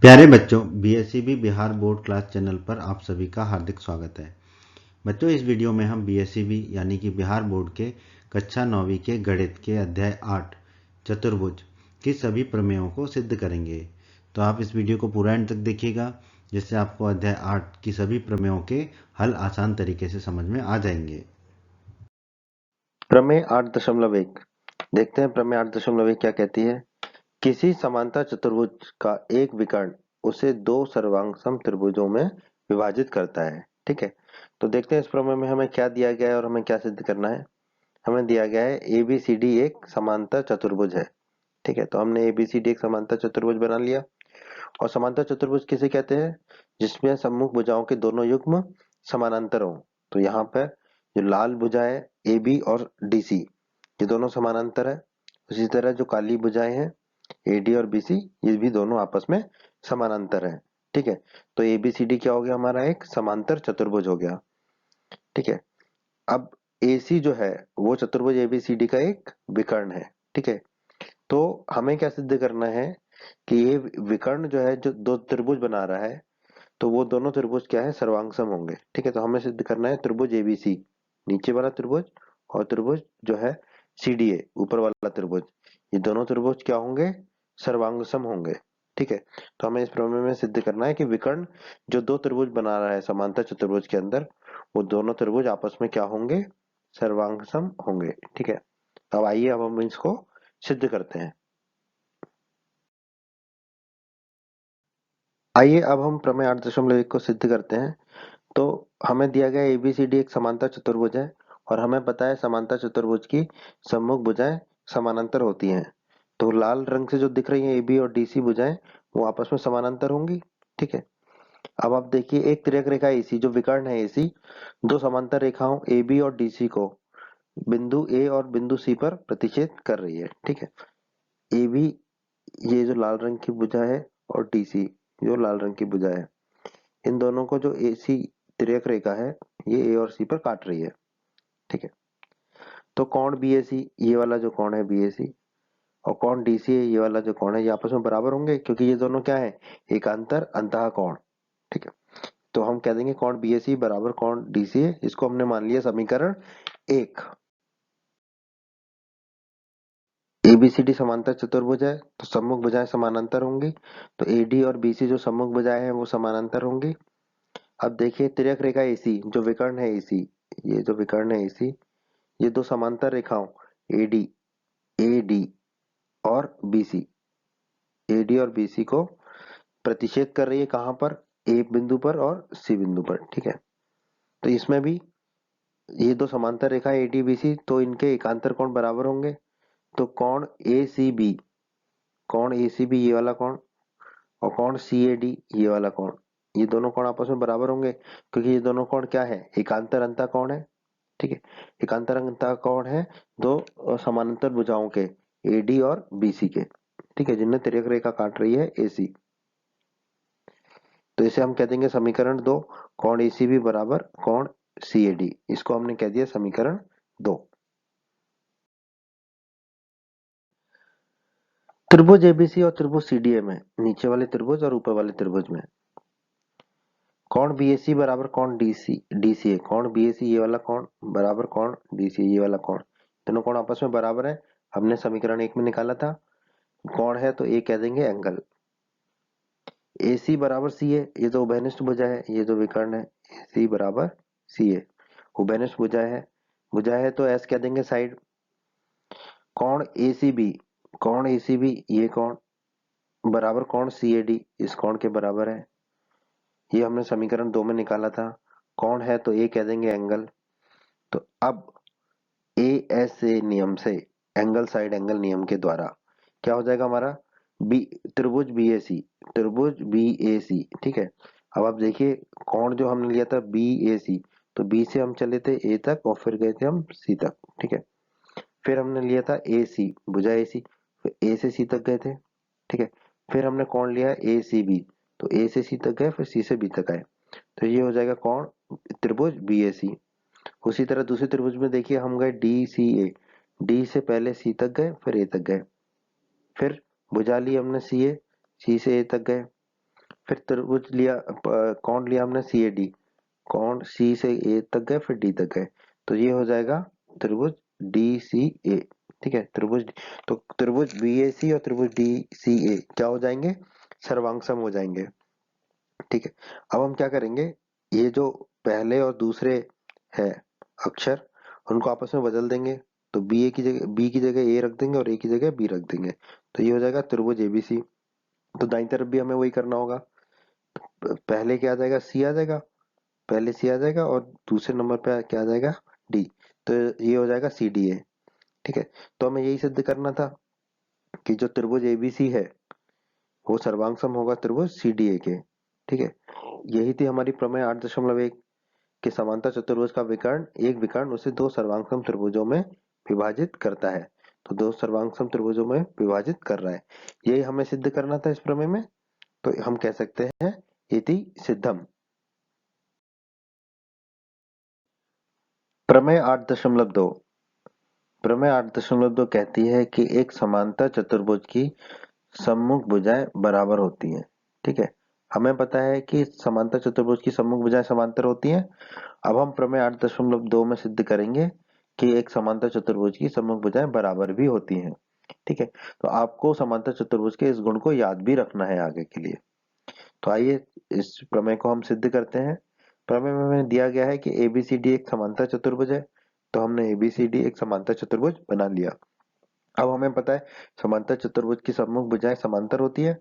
प्यारे बच्चों, BSEB Bihar board class channel पर आप सभी का हार्दिक स्वागत है। बच्चों, इस वीडियो में हम बीएसईबी यानी कि बिहार बोर्ड के कक्षा 9वीं के गणित के अध्याय 8 चतुर्भुज की सभी प्रमेयों को सिद्ध करेंगे। तो आप इस वीडियो को पूरा एंड तक देखिएगा, जिससे आपको अध्याय 8 की सभी प्रमेयों के हल आसान तरीके से समझ में आ जाएंगे। प्रमेय 8.1 देखते हैं। प्रमेय 8.1 क्या कहती है? किसी समांतर चतुर्भुज का एक विकर्ण उसे दो सर्वांगसम त्रिभुजों में विभाजित करता है। ठीक है, तो देखते हैं इस प्रमेय में हमें क्या दिया गया है और हमें क्या सिद्ध करना है। हमें दिया गया है एबीसीडी एक समांतर चतुर्भुज है। ठीक है, तो हमने एबीसीडी एक समांतर चतुर्भुज बना लिया। और समांतर चतुर्भुज किसे कहते हैं? जिसमें सम्मुख भुजाओं के दोनों युग्म समानांतर हो। तो यहाँ पर जो लाल भुजा है ए बी और डी सी, ये दोनों समानांतर है। उसी तरह जो काली भुजाएं हैं ए डी और बी सी, ये भी दोनों आपस में समानांतर है। ठीक है, तो ए बी सी डी क्या हो गया? हमारा एक समांतर चतुर्भुज हो गया। ठीक है, अब ए सी जो है वो चतुर्भुज ए बी सी डी का एक विकर्ण है। ठीक है, तो हमें क्या सिद्ध करना है कि ये विकर्ण जो है, जो दो त्रिभुज बना रहा है, तो वो दोनों त्रिभुज क्या है? सर्वांगसम होंगे। ठीक है, तो हमें सिद्ध करना है त्रिभुज एबीसी, नीचे वाला त्रिभुज, और त्रिभुज जो है सीडीए, ऊपर वाला त्रिभुज, ये दोनों त्रिभुज क्या होंगे? सर्वांगसम होंगे। ठीक है, तो हमें इस प्रमेय में सिद्ध करना है कि विकर्ण जो दो त्रिभुज बना रहा है समांतर चतुर्भुज के अंदर, वो दोनों त्रिभुज आपस में क्या होंगे? सर्वांगसम होंगे। ठीक है, अब आइए अब हम इसको सिद्ध करते हैं। आइए अब हम प्रमेय 8.1 को सिद्ध करते हैं। तो हमें दिया गया एबीसीडी एक समांतर चतुर्भुज है, और हमें पता है समांतर चतुर्भुज की सम्मुख भुजाएं समानांतर होती हैं। तो लाल रंग से जो दिख रही हैं एबी और डीसी भुजाएं, वो आपस में समानांतर होंगी। ठीक है, अब आप देखिए एक तिर्यक रेखा एसी जो विकर्ण है एसी, दो समांतर रेखाओं एबी और डीसी को बिंदु ए और बिंदु सी पर प्रतिच्छेद कर रही है। ठीक है, एबी ये जो लाल रंग की भुजा है, और डीसी जो लाल रंग की भुजा है, इन दोनों को जो एसी तिर्यक रेखा है, ये ए और सी पर काट रही है। ठीक है, तो कोण बीएसी, ये वाला जो कोण है बीएसी, और कोण डीसी है, ये वाला जो कोण है, ये आपस में बराबर होंगे, क्योंकि ये दोनों क्या है? एकांतर अंतः कोण। ठीक है, तो हम कह देंगे कोण बीएसी बराबर कोण डीसी है। इसको हमने मान लिया समीकरण 1। एबीसीडी समांतर चतुर्भुज है, तो सम्मुख भुजाएं समानांतर होंगी। तो एडी और बीसी जो सम्मुख भुजाएं हैं वो समानांतर होंगी। अब देखिए तिर्यक रेखा एसी जो विकर्ण है एसी, ये जो विकर्ण है एसी, ये दो समांतर रेखाओं एडी एडी और बीसी, एडी और बीसी को प्रतिच्छेद कर रही है। कहां पर? ए बिंदु पर और सी बिंदु पर। ठीक है, तो इसमें भी ये दो समांतर रेखा एडी बीसी, तो इनके एकांतर कोण बराबर होंगे। तो कोण ए सी बी, कोण ए सी बी ये वाला कोण, और कोण सी ए डी ये वाला कोण, ये दोनों कोण आपस में बराबर होंगे, क्योंकि ये दोनों कोण क्या है? एकांतर अंतः कोण है। ठीक है, एकांतर अंतः कोण है दो समानांतर भुजाओं के एडी और बीसी के। ठीक है, जिनमें तिर्यक रेखा काट रही है एसी। तो इसे हम कह देंगे समीकरण 2, कोण एसीबी बराबर कोण सीएडी। इसको हमने कह दिया समीकरण 2। त्रिभुज एबीसी और त्रिभुज सीडीए में, नीचे वाले त्रिभुज और ऊपर वाले त्रिभुज में, कोण बीएसी बराबर कोण डीसी डीसीए, कोण बीएसी ये वाला कोण बराबर कोण डीसी ये वाला कोण, दोनों कोण आपस में बराबर है। हमने समीकरण 1 में निकाला था। कोण है तो ए कह देंगे एंगल। AC बराबर सी है, ये तो उभयनिष्ठ भुजा है, ये जो विकर्ण है AC बराबर सी है, उभयनिष्ठ भुजा है तो S कह देंगे साइड। कोण ACB, कोण ACB ये कोण बराबर कोण CAD, इस कोण के बराबर है। ये हमने समीकरण 2 में निकाला था। कोण है तो A कह देंगे एंगल। तो अब ASA नियम से, एंगल साइड एंगल नियम के द्वारा क्या हो जाएगा हमारा? बी त्रिभुज BAC, त्रिभुज BAC। ठीक है, अब आप देखिए कोण जो हमने लिया था BAC, तो B से हम चले थे A तक और फिर गए थे हम C तक। ठीक है, फिर हमने लिया था AC, भुजा AC, फिर A से C तक गए थे। ठीक है, फिर हमने कोण लिया ACB, तो A से C तक गए, फिर C से B तक आए, तो ये हो जाएगा कोण त्रिभुज BAC। उसी तरह दूसरे त्रिभुज में देखिए हम गए DCA, डी से पहले सी तक गए, फिर ए तक गए, फिर भुजा ली हमने सी ए, सी से ए तक गए, फिर त्रिभुज लिया, कौन लिया हमने, सी ए डी, कौन सी से ए तक गए फिर डी तक गए, तो ये हो जाएगा त्रिभुज डी सी ए। ठीक है, त्रिभुज, तो त्रिभुज बी ए सी और त्रिभुज डी सी ए क्या हो जाएंगे, सर्वांग हो जाएंगे। ठीक है, अब हम क्या करेंगे, ये जो पहले और दूसरे है अक्षर, उनको आपस में बदल देंगे। तो बी की जगह ए रख देंगे और ए की जगह बी रख देंगे, तो ये हो जाएगा त्रिभुज एबीसी। तो दाईं तरफ भी हमें वही करना होगा, पहले क्या आ जाएगा, सी आ जाएगा, पहले सी आ जाएगा और दूसरे नंबर पे क्या आ जाएगा, डी। तो ये हो जाएगा सी डी ए। ठीक है, तो हमें यही सिद्ध करना था कि जो त्रिभुज एबीसी है वो सर्वांग सम होगा त्रिभुज सी डी ए के। ठीक है, यही थी हमारी प्रमेय 8.1 कि समांतर चतुर्भुज का विकर्ण, एक विकर्ण उसे दो सर्वांगसम त्रिभुजों में विभाजित करता है। तो दो सर्वांगसम त्रिभुजों में विभाजित कर रहा है, यही हमें सिद्ध करना था इस प्रमेय में। तो हम कह सकते हैं इति सिद्धम। प्रमेय 8.2, प्रमेय 8.2 कहती है कि एक समांतर चतुर्भुज की सम्मुख भुजाएं बराबर होती हैं। ठीक है, हमें पता है कि समांतर चतुर्भुज की सम्मुख भुजाएं समांतर होती हैं। अब हम प्रमेय 8.2 में सिद्ध करेंगे कि एक समांतर चतुर्भुज की सम्मुख भुजाएं बराबर भी होती हैं। ठीक है, तो आपको समांतर चतुर्भुज के इस गुण को याद भी रखना है आगे के लिए। तो आइए इस प्रमेय को हम सिद्ध करते हैं। प्रमेय में हमें दिया गया है कि एबीसीडी एक समांतर चतुर्भुज है, तो हमने एबीसीडी एक समांतर चतुर्भुज बना लिया। अब हमें पता है समांतर चतुर्भुज की सम्मुख भुजाएं समांतर होती है,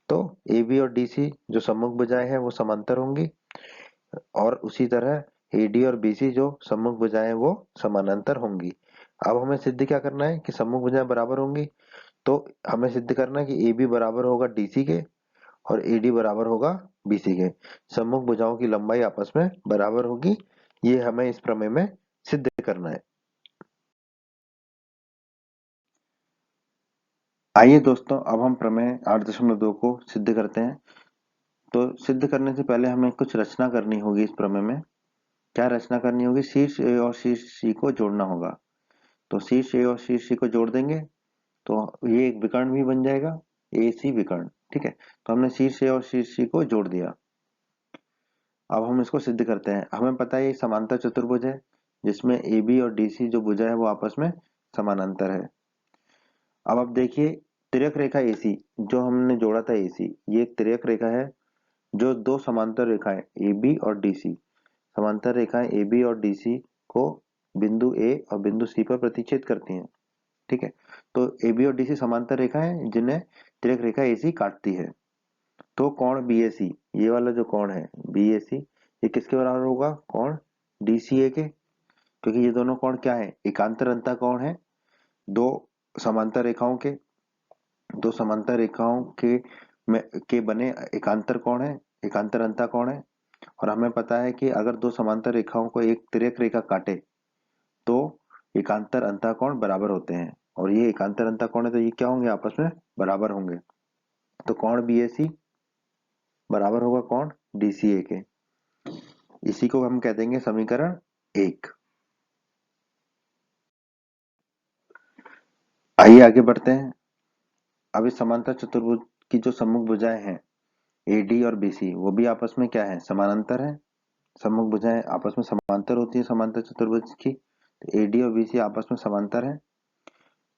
तो AB और DC जो सम्मुख भुजाएं हैं वो समांतर होंगी, और उसी तरह AD और BC जो सम्मुख भुजाएं हैं वो समानांतर होंगी। अब हमें सिद्ध क्या करना है कि सम्मुख भुजाएं बराबर होंगी, तो हमें सिद्ध करना है कि AB बराबर होगा DC के और AD बराबर होगा BC के। सम्मुख भुजाओं की लंबाई आपस में बराबर होगी, ये हमें इस प्रमेय में सिद्ध करना है। आइए दोस्तों, अब हम प्रमेय 8.2 को सिद्ध करते हैं। तो सिद्ध करने से पहले हमें कुछ रचना करनी होगी इस प्रमेय में। क्या रचना करनी होगी, शीर्ष ए और शीर्ष सी को जोड़ना होगा। तो शीर्ष ए और शीर्ष सी को जोड़ देंगे तो ये एक विकर्ण भी बन जाएगा, ए सी विकर्ण। ठीक है, तो हमने शीर्ष ए और शीर्ष सी को जोड़ दिया। अब हम इसको सिद्ध करते हैं। हमें पता है ये समांतर चतुर्भुज है जिसमें ए बी और डी सी जो भुजा है वो आपस में समानांतर है। अब आप देखिए तिर्यक रेखा AC जो हमने जोड़ा था AC, ये एक तिर्यक रेखा है जो दो समांतर रेखाएं AB और DC, समांतर रेखाएं AB और DC को बिंदु A और बिंदु C पर प्रतिच्छेद करती हैं। ठीक है, तो AB और DC समांतर रेखाएं जिन्हें तिर्यक रेखा AC काटती है। तो कोण BAC, ये वाला जो कोण है BAC, ये किसके बराबर होगा, कोण DCA के, क्योंकि ये दोनों कोण क्या है, एकांतर अंतःकोण है। दो समांतर रेखाओं के, दो समांतर रेखाओं के बने एकांतर कोण है, एकांतर अंतःकोण है। और हमें पता है कि अगर दो समांतर रेखाओं को एक तिर्यक रेखा काटे तो एकांतर अंतःकोण बराबर होते हैं, और ये एकांतर अंतःकोण है तो ये क्या होंगे, आपस में बराबर होंगे। तो कोण BAC बराबर होगा कोण DCA के। इसी को हम कह देंगे समीकरण 1। आइए आगे बढ़ते हैं। अब इस समांतर चतुर्भुज की जो सम्मुख भुजाएं हैं AD और BC वो भी आपस में क्या है, समानांतर है। सम्मुख भुजाएं आपस में समांतर होती है समांतर चतुर्भुज की, तो AD और BC आपस में समांतर है।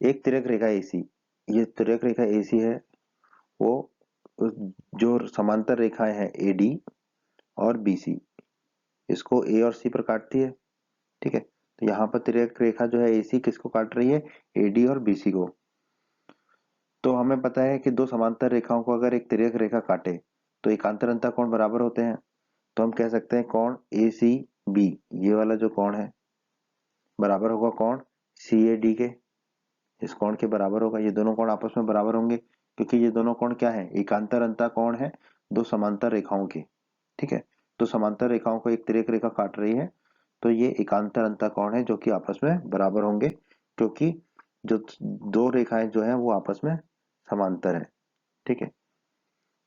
एक तिर्यक रेखा AC, ये तिर्यक रेखा AC है, वो जो समांतर रेखाएं हैं AD और BC इसको A और C पर काटती है। ठीक है, तो यहाँ पर तिर्यक रेखा जो है AC किसको काट रही है, AD और BC को। तो हमें पता है कि दो समांतर रेखाओं को अगर एक तिर्यक रेखा काटे तो एकांतर अंतःकोण बराबर होते हैं। तो हम कह सकते हैं कोण ACB, ये वाला जो कोण है बराबर होगा कोण CAD के, इस कोण के बराबर होगा। ये दोनों कोण आपस में बराबर होंगे क्योंकि ये दोनों कोण क्या है, एकांतर अंतःकोण है दो समांतर रेखाओं के। ठीक है, तो समांतर रेखाओं को एक तिर्यक रेखा काट रही है तो ये एकांतर अंतःकोण है जो कि आपस में बराबर होंगे, क्योंकि जो दो रेखाएं जो है वो आपस में समांतर है। ठीक है,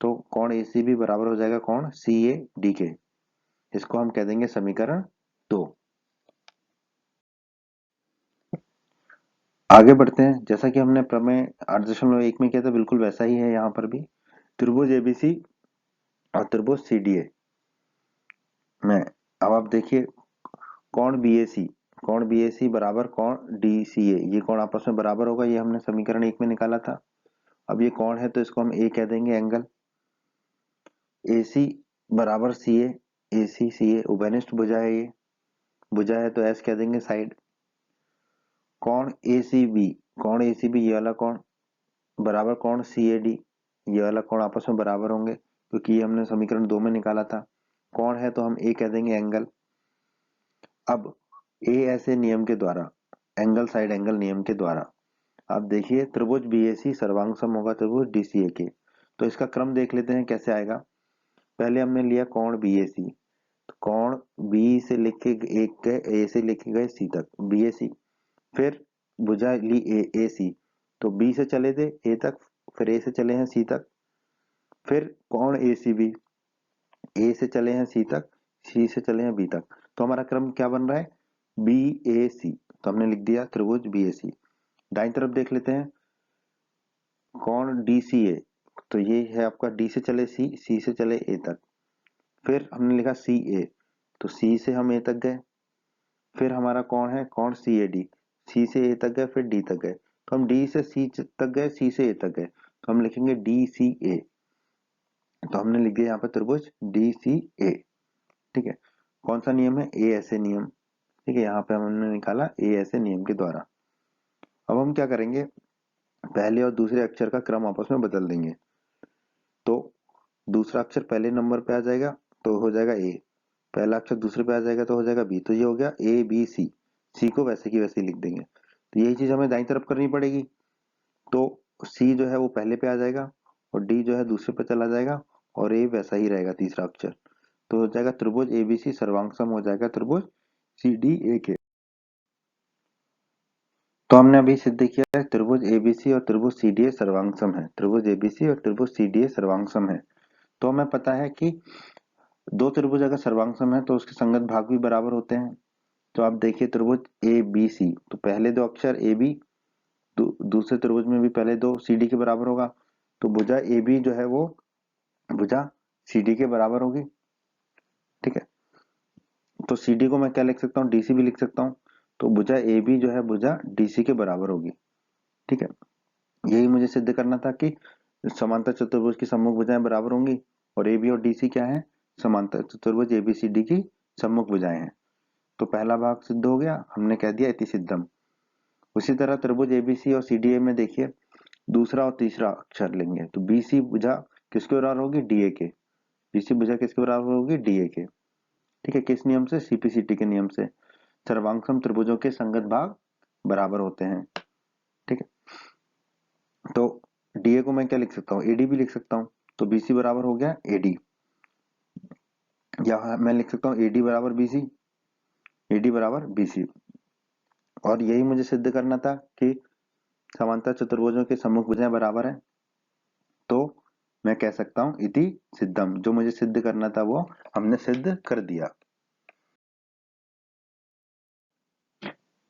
तो कोण ACB बराबर हो जाएगा कोण CAD के। इसको हम कह देंगे समीकरण 2। आगे बढ़ते हैं। जैसा कि हमने प्रमेय 8.1 में किया था बिल्कुल वैसा ही है यहाँ पर भी। त्रिभुज ABC और त्रिभुज CDA में। अब आप देखिए कोण BAC बराबर कोण DCA, ये कोण आपस में बराबर होगा, ये हमने समीकरण 1 में निकाला था। अब ये कोण है तो इसको हम A कह देंगे, एंगल AC बराबर CA, AC CA उभयनिष्ठ भुजा है, ये भुजा है तो S कह देंगे साइड। कोण ACB ये वाला कोण बराबर कोण CAD, ये वाला कोण आपस में बराबर होंगे क्योंकि ये हमने समीकरण 2 में निकाला था। कोण है तो हम A कह देंगे एंगल। अब ऐसे नियम के द्वारा, एंगल साइड एंगल नियम के द्वारा आप देखिए त्रिभुज BAC सर्वांग सम होगा त्रिभुज DCA के। तो इसका क्रम देख लेते हैं कैसे आएगा। पहले हमने लिया कोण BAC, तो कोण B से लिख के एक गए, A से लिखे गए C तक BAC, फिर भुजा ली AC, तो B से चले थे A तक, फिर A से चले हैं C तक, फिर कोण ACB A से चले हैं C तक, C से चले हैं B तक। तो हमारा क्रम क्या बन रहा है BAC, तो हमने लिख दिया त्रिभुज BAC। दाईं तरफ देख लेते हैं कोण DCA, तो ये है आपका D से चले C से चले A तक, फिर हमने लिखा CA, तो C से हम A तक गए, फिर हमारा कौन है कोण CAD, C से A तक गए फिर D तक गए, तो हम D से C तक गए, C से A तक गए, तो हम लिखेंगे DCA, तो हमने लिख दिया यहाँ पर त्रिभुज DCA। ठीक है, कौन सा नियम है A ऐसे नियम। ठीक है, यहाँ पे हमने निकाला A ऐसे नियम के द्वारा। अब हम क्या करेंगे, पहले और दूसरे अक्षर का क्रम आपस में बदल देंगे। तो दूसरा अक्षर पहले नंबर पे आ जाएगा तो हो जाएगा A, पहला अक्षर दूसरे पे आ जाएगा तो हो जाएगा B, तो ये हो गया ABC। C को वैसे की वैसे ही लिख देंगे। तो यही चीज हमें दाईं तरफ करनी पड़ेगी। तो C जो है वो पहले पे आ जाएगा और D जो है दूसरे पे चला जाएगा और A वैसा ही रहेगा तीसरा अक्षर, तो हो जाएगा त्रिभुज ABC सर्वांग सम हो जाएगा त्रिभुज CDA के। तो हमने अभी सिद्ध किया है त्रिभुज ABC और त्रिभुज CDA सर्वांग सम है, त्रिभुज ABC और त्रिभुज CDA सर्वांग सम है। तो हमें पता है कि दो त्रिभुज अगर सर्वांग सम है तो उसके संगत भाग भी बराबर होते हैं। तो आप देखिए त्रिभुज ABC, तो पहले दो अक्षर AB, दूसरे त्रिभुज में भी पहले दो CD के बराबर होगा, तो भुजा AB जो है वो भुजा CD के बराबर होगी। ठीक है, तो CD को मैं क्या लिख सकता हूँ DC भी लिख सकता हूँ, तो भुजा AB जो है भुजा DC के बराबर होगी। ठीक है, यही मुझे सिद्ध करना था कि समांतर चतुर्भुज की सम्मुख भुजाएं बराबर होंगी और AB और DC क्या है समांतर चतुर्भुज ABCD की सम्मुख भुजाएं हैं। तो पहला भाग सिद्ध हो गया, हमने कह दिया इति सिद्धम। उसी तरह त्रिभुज ABC और CDA में देखिए दूसरा और तीसरा अक्षर लेंगे, तो BC भुजा किसके बराबर होगी DA के, BC भुजा किसके बराबर होगी DA के। ठीक है, किस नियम से CPCT के नियम से, सर्वांगसम त्रिभुजों के संगत भाग बराबर होते हैं। ठीक है, तो DA को मैं क्या लिख सकता हूँ AD भी लिख सकता हूँ, तो BC बराबर हो गया AD, या मैं लिख सकता हूँ AD बराबर BC, AD बराबर BC। और यही मुझे सिद्ध करना था कि समांतर चतुर्भुजों के सम्मुख भुजाएं बराबर हैं, तो मैं कह सकता हूं इति सिद्धम, जो मुझे सिद्ध करना था वो हमने सिद्ध कर दिया।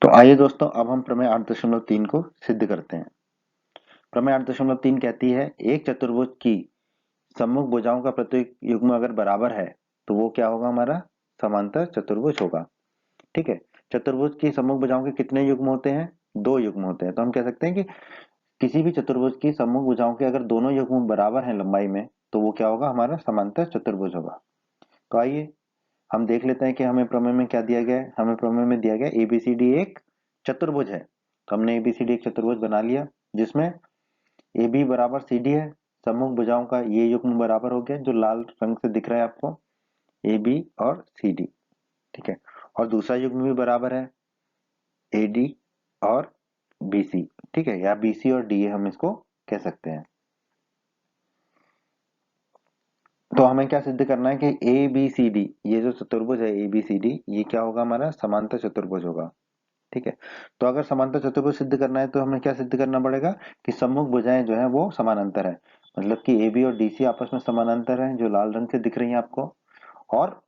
तो आइए दोस्तों अब हम प्रमेय 8.3 को सिद्ध करते हैं। प्रमेय 8.3 कहती है एक चतुर्भुज की सम्मुख भुजाओं का प्रत्येक युग्म अगर बराबर है तो वो क्या होगा हमारा समांतर चतुर्भुज होगा। ठीक है, चतुर्भुज की सम्मुख भुजाओं के कितने युग्म होते हैं, दो युग्म होते हैं। तो हम कह सकते हैं कि किसी भी चतुर्भुज की सम्मुख भुजाओं के अगर दोनों युग्म बराबर हैं लंबाई में तो वो क्या होगा हमारा समांतर चतुर्भुज होगा। तो आइए हम देख लेते हैं कि हमें प्रमेय में क्या दिया गया है। हमें प्रमेय में दिया गया ABCD एक चतुर्भुज है, तो हमने ABCD एक चतुर्भुज बना लिया जिसमें AB बराबर CD है, सम्मुख भुजाओं का ये युग्म बराबर हो गया जो लाल रंग से दिख रहा है आपको AB और CD। ठीक है, और दूसरा युग्म भी बराबर है AD और BC। ठीक है, या BC और DA हम इसको कह सकते हैं। तो हमें क्या सिद्ध करना है कि ABCD ये जो चतुर्भुज है ABCD ये क्या होगा हमारा समांतर चतुर्भुज होगा। ठीक है, तो अगर समांतर चतुर्भुज सिद्ध करना है तो हमें क्या सिद्ध करना पड़ेगा कि सम्मुख भुजाएं जो है वो समानांतर है, मतलब कि AB और DC आपस में समानांतर है जो लाल रंग से दिख रही है आपको, और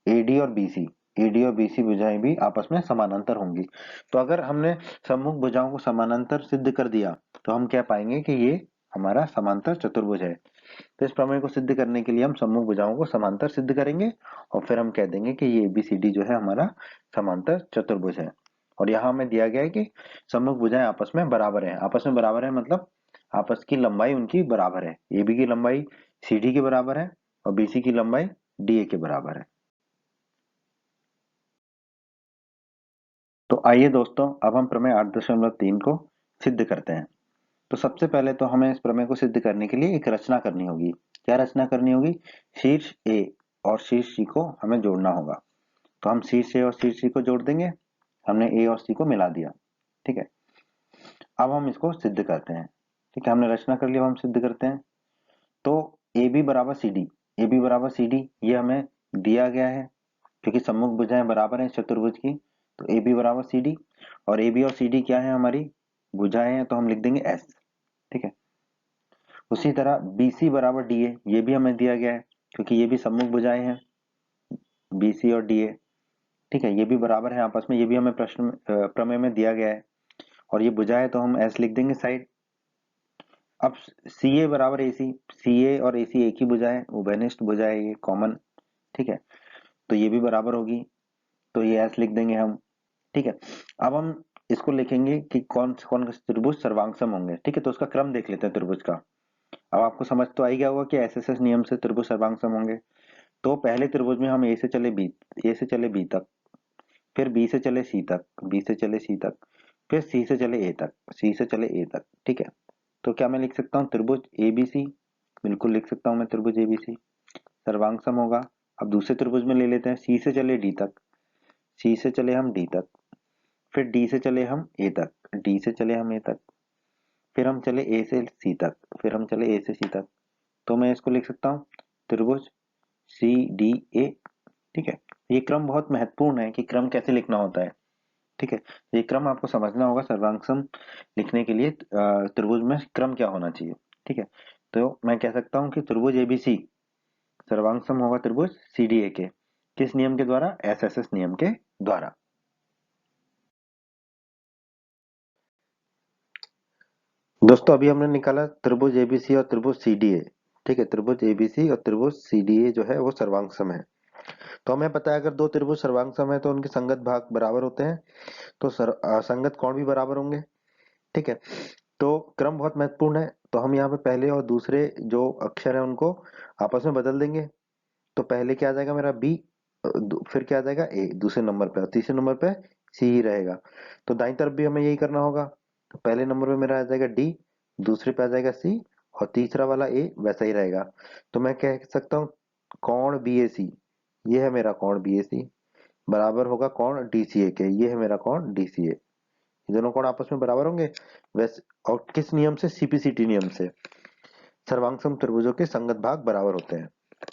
AD और BC भुजाएं भी आपस में समानांतर होंगी। तो अगर हमने सम्मुख भुजाओं को समानांतर सिद्ध कर दिया तो हम क्या पाएंगे कि ये हमारा समांतर चतुर्भुज है। तो इस प्रमेय को सिद्ध करने के लिए हम सम्मुख भुजाओं को समांतर सिद्ध करेंगे और फिर हम कह देंगे कि ये ABCD जो है हमारा समांतर चतुर्भुज है। और यहाँ हमें दिया गया है कि सम्मुख भुजाएं आपस में बराबर है। आपस में बराबर है मतलब आपस की लंबाई उनकी बराबर है। AB की लंबाई CD के बराबर है और BC की लंबाई DA के बराबर है। तो आइए दोस्तों, अब हम प्रमेय 8.3 को सिद्ध करते हैं। तो सबसे पहले तो हमें इस प्रमेय को सिद्ध करने के लिए एक रचना करनी होगी। क्या रचना करनी होगी? शीर्ष A और शीर्ष C को हमें जोड़ना होगा। तो हम शीर्ष A और शीर्ष C को जोड़ देंगे। हमने A और C को मिला दिया। ठीक है, अब हम इसको सिद्ध करते हैं। ठीक है, हमने रचना कर लिया, अब हम सिद्ध करते हैं। तो AB बराबर CD, AB बराबर CD ये हमें दिया गया है क्योंकि सम्मुख भुजाएं बराबर हैं चतुर्भुज की। तो AB बराबर CD और AB और CD क्या है? हमारी भुजाएं हैं, तो हम लिख देंगे S। ठीक है, उसी तरह BC बराबर DA ये भी हमें दिया गया है क्योंकि ये भी सम्मुख भुजाएं हैं BC और DA। ठीक है, ये भी बराबर है आपस में, ये भी हमें प्रश्न प्रमेय में दिया गया है और ये भुजा है तो हम S लिख देंगे साइड। अब CA बराबर AC, CA और AC एक ही भुजा है, उभयनिष्ठ भुजा है, ये कॉमन। ठीक है, तो ये भी बराबर होगी, तो ये S लिख देंगे हम। ठीक है, अब हम इसको लिखेंगे कि कौन कौन त्रिभुज सर्वांगसम होंगे। ठीक है, तो उसका क्रम देख लेते हैं त्रिभुज का। अब आपको समझ तो आई गया होगा कि SSS नियम से त्रिभुज सर्वांगसम होंगे। तो पहले त्रिभुज में हम A से चले B तक, फिर B से चले C तक, B से चले C तक, फिर C से चले A तक, C से चले A तक। ठीक है, तो क्या मैं लिख सकता हूँ त्रिभुज ABC? बिल्कुल लिख सकता हूँ मैं त्रिभुज ABC सर्वांगसम होगा। अब दूसरे त्रिभुज में ले लेते हैं, C से चले D तक, C से चले हम D तक, फिर D से चले हम A तक, D से चले हम A तक, फिर हम चले A से C तक, फिर हम चले A से C तक। तो मैं इसको लिख सकता हूँ त्रिभुज CDA। ठीक है, ये क्रम बहुत महत्वपूर्ण है कि क्रम कैसे लिखना होता है। ठीक है, ये क्रम आपको समझना होगा सर्वांगसम लिखने के लिए, त्रिभुज में क्रम क्या होना चाहिए। ठीक है, तो मैं कह सकता हूँ कि त्रिभुज ABC सर्वांगसम होगा त्रिभुज CDA के। किस नियम के द्वारा? SSS नियम के द्वारा। दोस्तों अभी हमने निकाला त्रिभुज ABC और त्रिभुज CDA। ठीक है, त्रिभुज ABC और त्रिभुज CDA जो है वो सर्वांगसम है। तो हमें पता है अगर दो त्रिभुज सर्वांगसम है तो उनके संगत भाग बराबर होते हैं, तो संगत कोण भी बराबर होंगे। ठीक है, तो क्रम बहुत महत्वपूर्ण है। तो हम यहाँ पे पहले और दूसरे जो अक्षर है उनको आपस में बदल देंगे। तो पहले क्या आ जाएगा मेरा B, फिर क्या आ जाएगा A दूसरे नंबर पे, और तीसरे नंबर पे C ही रहेगा। तो दाईं तरफ भी हमें यही करना होगा। तो पहले नंबर पे मेरा आ जाएगा D, दूसरे पे आ जाएगा C और तीसरा वाला A वैसा ही रहेगा। तो मैं कह सकता हूँ कोण BAC, ये है मेरा कोण BAC, बराबर होगा कोण DCA के, ये है मेरा कोण DCA। ये दोनों कोण आपस में बराबर होंगे वैसे, और किस नियम से? CPCT नियम से। सर्वांगसम त्रिभुजों के संगत भाग बराबर होते हैं।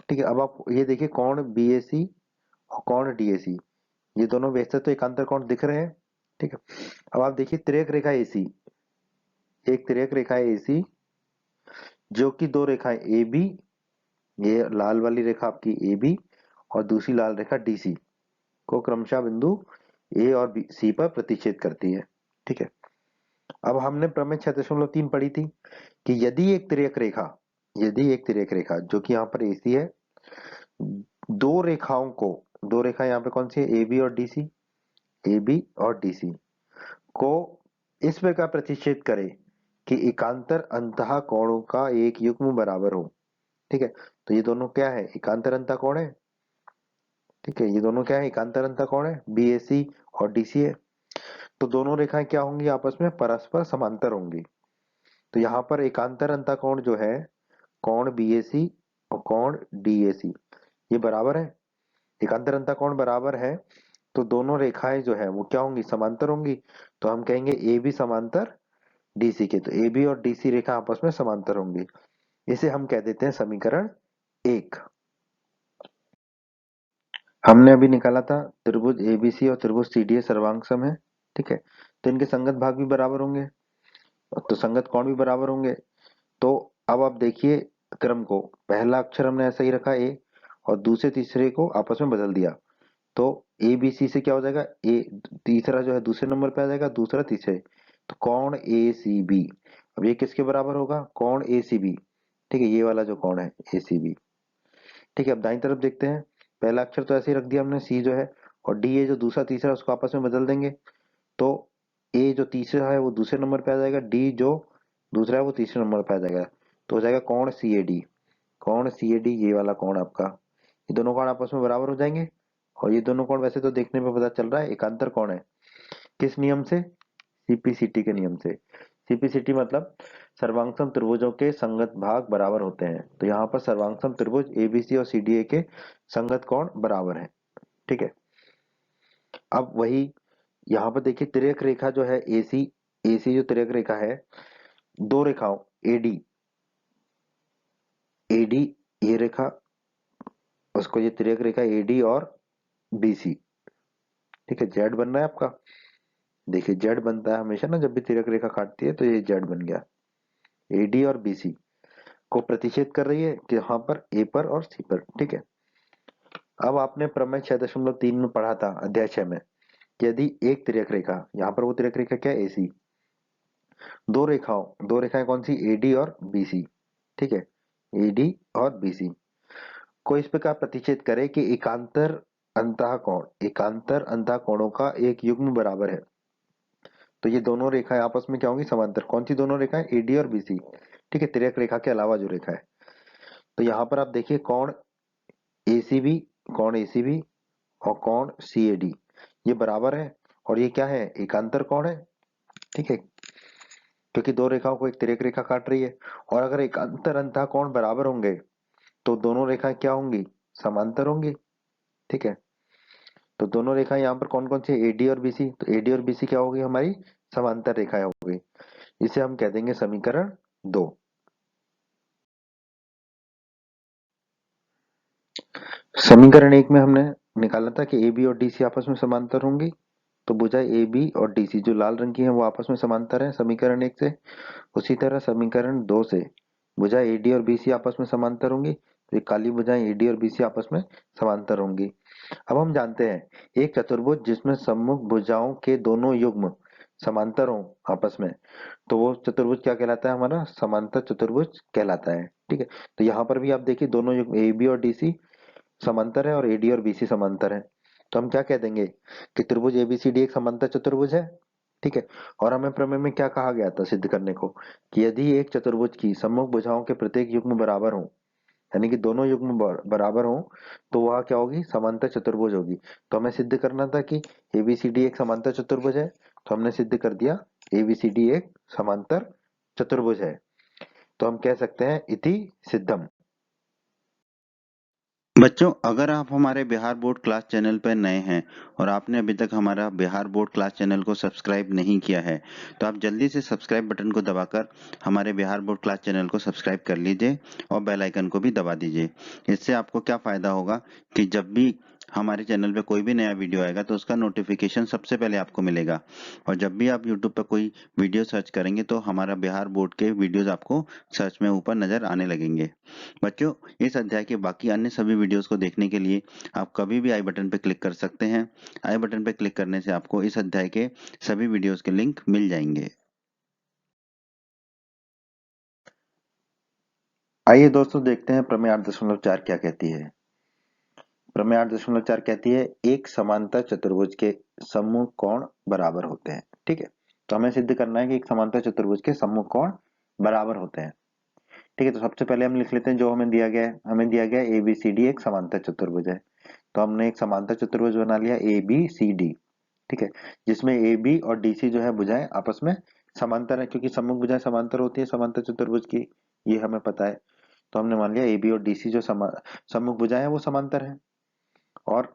ठीक है, अब आप ये देखिए कोण BAC और कोण DAC, ये दोनों वैसे तो एकांतर कोण दिख रहे हैं। ठीक है, अब आप देखिए तिर्यक रेखा AC, एक तिर्यक रेखा है AC जो कि दो रेखाएं AB, ये लाल वाली रेखा आपकी AB और दूसरी लाल रेखा DC को क्रमशः बिंदु A और C पर प्रतिच्छेद करती है। ठीक है, अब हमने प्रमेय 6.3 पढ़ी थी कि यदि एक तिर्यक रेखा जो कि यहाँ पर AC है, दो रेखाओं को, दो रेखा यहाँ पे कौन सी है? AB और DC को इस प्रकार प्रतिच्छेद करे कि एकांतर अंतः कोणों का एक युग्म बराबर हो। ठीक है, तो ये दोनों क्या है? एकांतर अंतः कोण है। ठीक है, ये दोनों क्या है? एकांतर अंतः कोण है, BAC और DCA। तो दोनों रेखाएं क्या होंगी? आपस में परस्पर समांतर होंगी। तो यहाँ पर एकांतर अंतः कोण जो है कोण BAC और कोण DAC ये बराबर है। एकांतर अंतः कोण बराबर है तो दोनों रेखाएं जो है वो क्या होंगी? समांतर होंगी। तो हम कहेंगे AB समांतर DC के, तो AB और DC रेखा आपस में समांतर होंगी। इसे हम कह देते हैं समीकरण 1। हमने अभी निकाला था त्रिभुज ABC और त्रिभुज CDA सर्वांगसम है। ठीक है, तो इनके संगत भाग भी बराबर होंगे, तो संगत कोण भी बराबर होंगे। तो अब आप देखिए क्रम को, पहला अक्षर हमने ऐसा ही रखा A और दूसरे तीसरे को आपस में बदल दिया। तो ABC से क्या हो जाएगा? ए, तीसरा जो है दूसरे नंबर पे आ जाएगा, दूसरा तीसरे, तो कोण ACB। अब ये किसके बराबर होगा? कोण ACB ठीक है, ये वाला जो कोण है ACB। ठीक है, अब दाईं तरफ देखते हैं। पहला अक्षर तो ऐसे ही रख दिया हमने, C जो है, और D जो दूसरा तीसरा उसको आपस में बदल देंगे। तो A जो तीसरा है वो दूसरे नंबर पे आ जाएगा, D जो दूसरा है वो तीसरे नंबर पे आ जाएगा। तो हो जाएगा कोण CAD। कोण CAD ये वाला कोण आपका, ये दोनों कोण आपस में बराबर हो जाएंगे। और ये दोनों कोण वैसे तो देखने में पता चल रहा है एकांतर कोण है। किस नियम से? CPCT के नियम से। CPCT मतलब सर्वांगसम त्रिभुजों के संगत भाग बराबर होते हैं। तो यहाँ पर सर्वांगसम त्रिभुज ABC और CDA के संगत कोण बराबर है। ठीक है, अब वही यहाँ पर देखिए, तिर्यक रेखा जो है AC जो तिर्यक रेखा है, दो रेखाओं AD ये रेखा, उसको ये तिर्यक रेखा AD और BC। ठीक है, Z बन रहा है आपका। देखिए Z बनता है हमेशा ना, जब भी तिर्यक रेखा काटती है तो ये Z बन गया। AD और BC को प्रतिच्छेद कर रही है यहाँ पर A पर और C पर। ठीक है, अब आपने प्रमेय 6.3 में पढ़ा था अध्याय 6 में, कि यदि एक तिर्यक रेखा, यहाँ पर वो तिर्यक रेखा क्या है AC, दो रेखाएं कौन सी, AD और BC। ठीक है, AD और BC को इस प्रकार प्रतिच्छेद करे कि एकांतर अंतः कोणों का एक युग्म बराबर है। तो ये दोनों रेखाएं आपस में क्या होंगी, समांतर। कौन सी दोनों रेखाएं, AD और BC। ठीक है, तिर्यक रेखा के अलावा जो रेखा है। तो यहाँ पर आप देखिए कोण ACB और कोण CAD ये बराबर है, और ये क्या है, एकांतर कोण है। ठीक है, क्योंकि दो रेखाओं को एक तिर्यक रेखा काट रही है। और अगर एकांतर अंतः कोण बराबर होंगे तो दोनों रेखाएं क्या होंगी, समांतर होंगी। ठीक है, तो दोनों रेखाएं यहाँ पर कौन कौन सी, AD और BC। तो AD और BC क्या होगी, हमारी समांतर रेखाएं हो गई। इसे हम कह देंगे समीकरण 2। समीकरण 1 में हमने निकाला था कि AB और DC आपस में समांतर होंगी। तो भुजा AB और DC जो लाल रंग की है वो आपस में समांतर है समीकरण 1 से। उसी तरह समीकरण 2 से भुजा AD और BC आपस में समांतर होंगी। तो ये काली भुजाएं AD और BC आपस में समांतर होंगी। अब हम जानते हैं, एक चतुर्भुज जिसमें सम्मुख भुजाओं के दोनों युग्म समांतर हो आपस में, तो वो चतुर्भुज क्या कहलाता है, हमारा समांतर चतुर्भुज कहलाता है। ठीक है, तो यहाँ पर भी आप देखिए दोनों युग्म AB और DC समांतर है और AD और BC समांतर है। तो हम क्या कह देंगे कि त्रिभुज ABCD एक समांतर चतुर्भुज है। ठीक है, और हमें प्रमेय में क्या कहा गया था सिद्ध करने को, कि यदि एक चतुर्भुज की सम्मुख भुजाओं के प्रत्येक युग्म बराबर हो, यानी कि दोनों युग्म बराबर हो, तो वह क्या होगी, समांतर चतुर्भुज होगी। तो हमें सिद्ध करना था कि ABCD एक समांतर चतुर्भुज है। तो हमने सिद्ध कर दिया ABCD एक समांतर चतुर्भुज है। तो हम कह सकते हैं इति सिद्धम। बच्चों, अगर आप हमारे बिहार बोर्ड क्लास चैनल पर नए हैं और आपने अभी तक हमारा बिहार बोर्ड क्लास चैनल को सब्सक्राइब नहीं किया है, तो आप जल्दी से सब्सक्राइब बटन को दबाकर हमारे बिहार बोर्ड क्लास चैनल को सब्सक्राइब कर लीजिए और बेल आइकन को भी दबा दीजिए। इससे आपको क्या फ़ायदा होगा कि जब भी हमारे चैनल पे कोई भी नया वीडियो आएगा तो उसका नोटिफिकेशन सबसे पहले आपको मिलेगा। और जब भी आप यूट्यूब पर कोई वीडियो सर्च करेंगे तो हमारा बिहार बोर्ड के वीडियोज़ आपको सर्च में ऊपर नज़र आने लगेंगे। बच्चों, इस अध्याय के बाकी अन्य सभी वीडियोस को देखने के लिए आप कभी भी आई बटन पर क्लिक कर सकते हैं। आई बटन पर क्लिक करने से आपको इस अध्याय के सभी वीडियोस के लिंक मिल जाएंगे। आइए दोस्तों देखते हैं प्रमेय 8.4 क्या कहती है। प्रमेय 8.4 कहती है, एक समांतर चतुर्भुज के सम्मुख कोण बराबर होते हैं। ठीक है, तो हमें सिद्ध करना है कि एक समांतर चतुर्भुज के सम्मुख कोण बराबर होते हैं। ठीक है, तो सबसे पहले हम लिख लेते हैं जो हमें दिया गया है। हमें दिया गया है ABCD एक समांतर चतुर्भुज है। तो हमने एक समांतर चतुर्भुज बना लिया ABCD। ठीक है, जिसमें AB और DC जो है भुजाएं आपस में समांतर है, क्योंकि सम्मुख भुजाएं समांतर होती है समांतर चतुर्भुज की, ये हमें पता है। तो हमने मान लिया AB और DC जो सम्मुख भुजाएं हैं वो समांतर है। और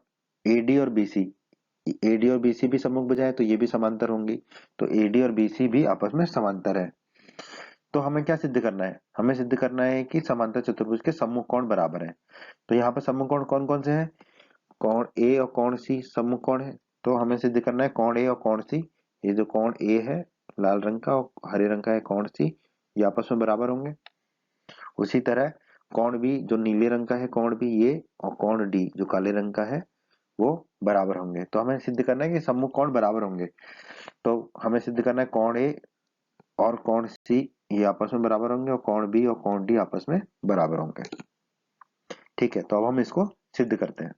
AD और BC भी सम्मुख भुजाएं, तो ये भी समांतर होंगी। तो AD और BC भी आपस में समांतर है। तो हमें क्या सिद्ध करना है, हमें सिद्ध करना है कि समांतर चतुर्भुज के सम्मुख कोण बराबर है। तो यहाँ पर सम्मुख कोण कौन कौन से हैं, कोण A और कोण C सम्मुख कोण है। तो हमें सिद्ध करना है कोण A और कोण C, ये जो कोण A है लाल रंग का और हरे रंग का है कोण C, ये आपस में बराबर होंगे। उसी तरह कोण B जो नीले रंग का है कोण B ये, और कोण D जो काले रंग का है वो बराबर होंगे। तो हमें सिद्ध करना है कि सम्मुख कोण बराबर होंगे। तो हमें सिद्ध करना है कोण A और कोण C ये आपस में बराबर होंगे और कोण बी और कोण डी आपस में बराबर होंगे। ठीक है, तो अब हम इसको सिद्ध करते हैं।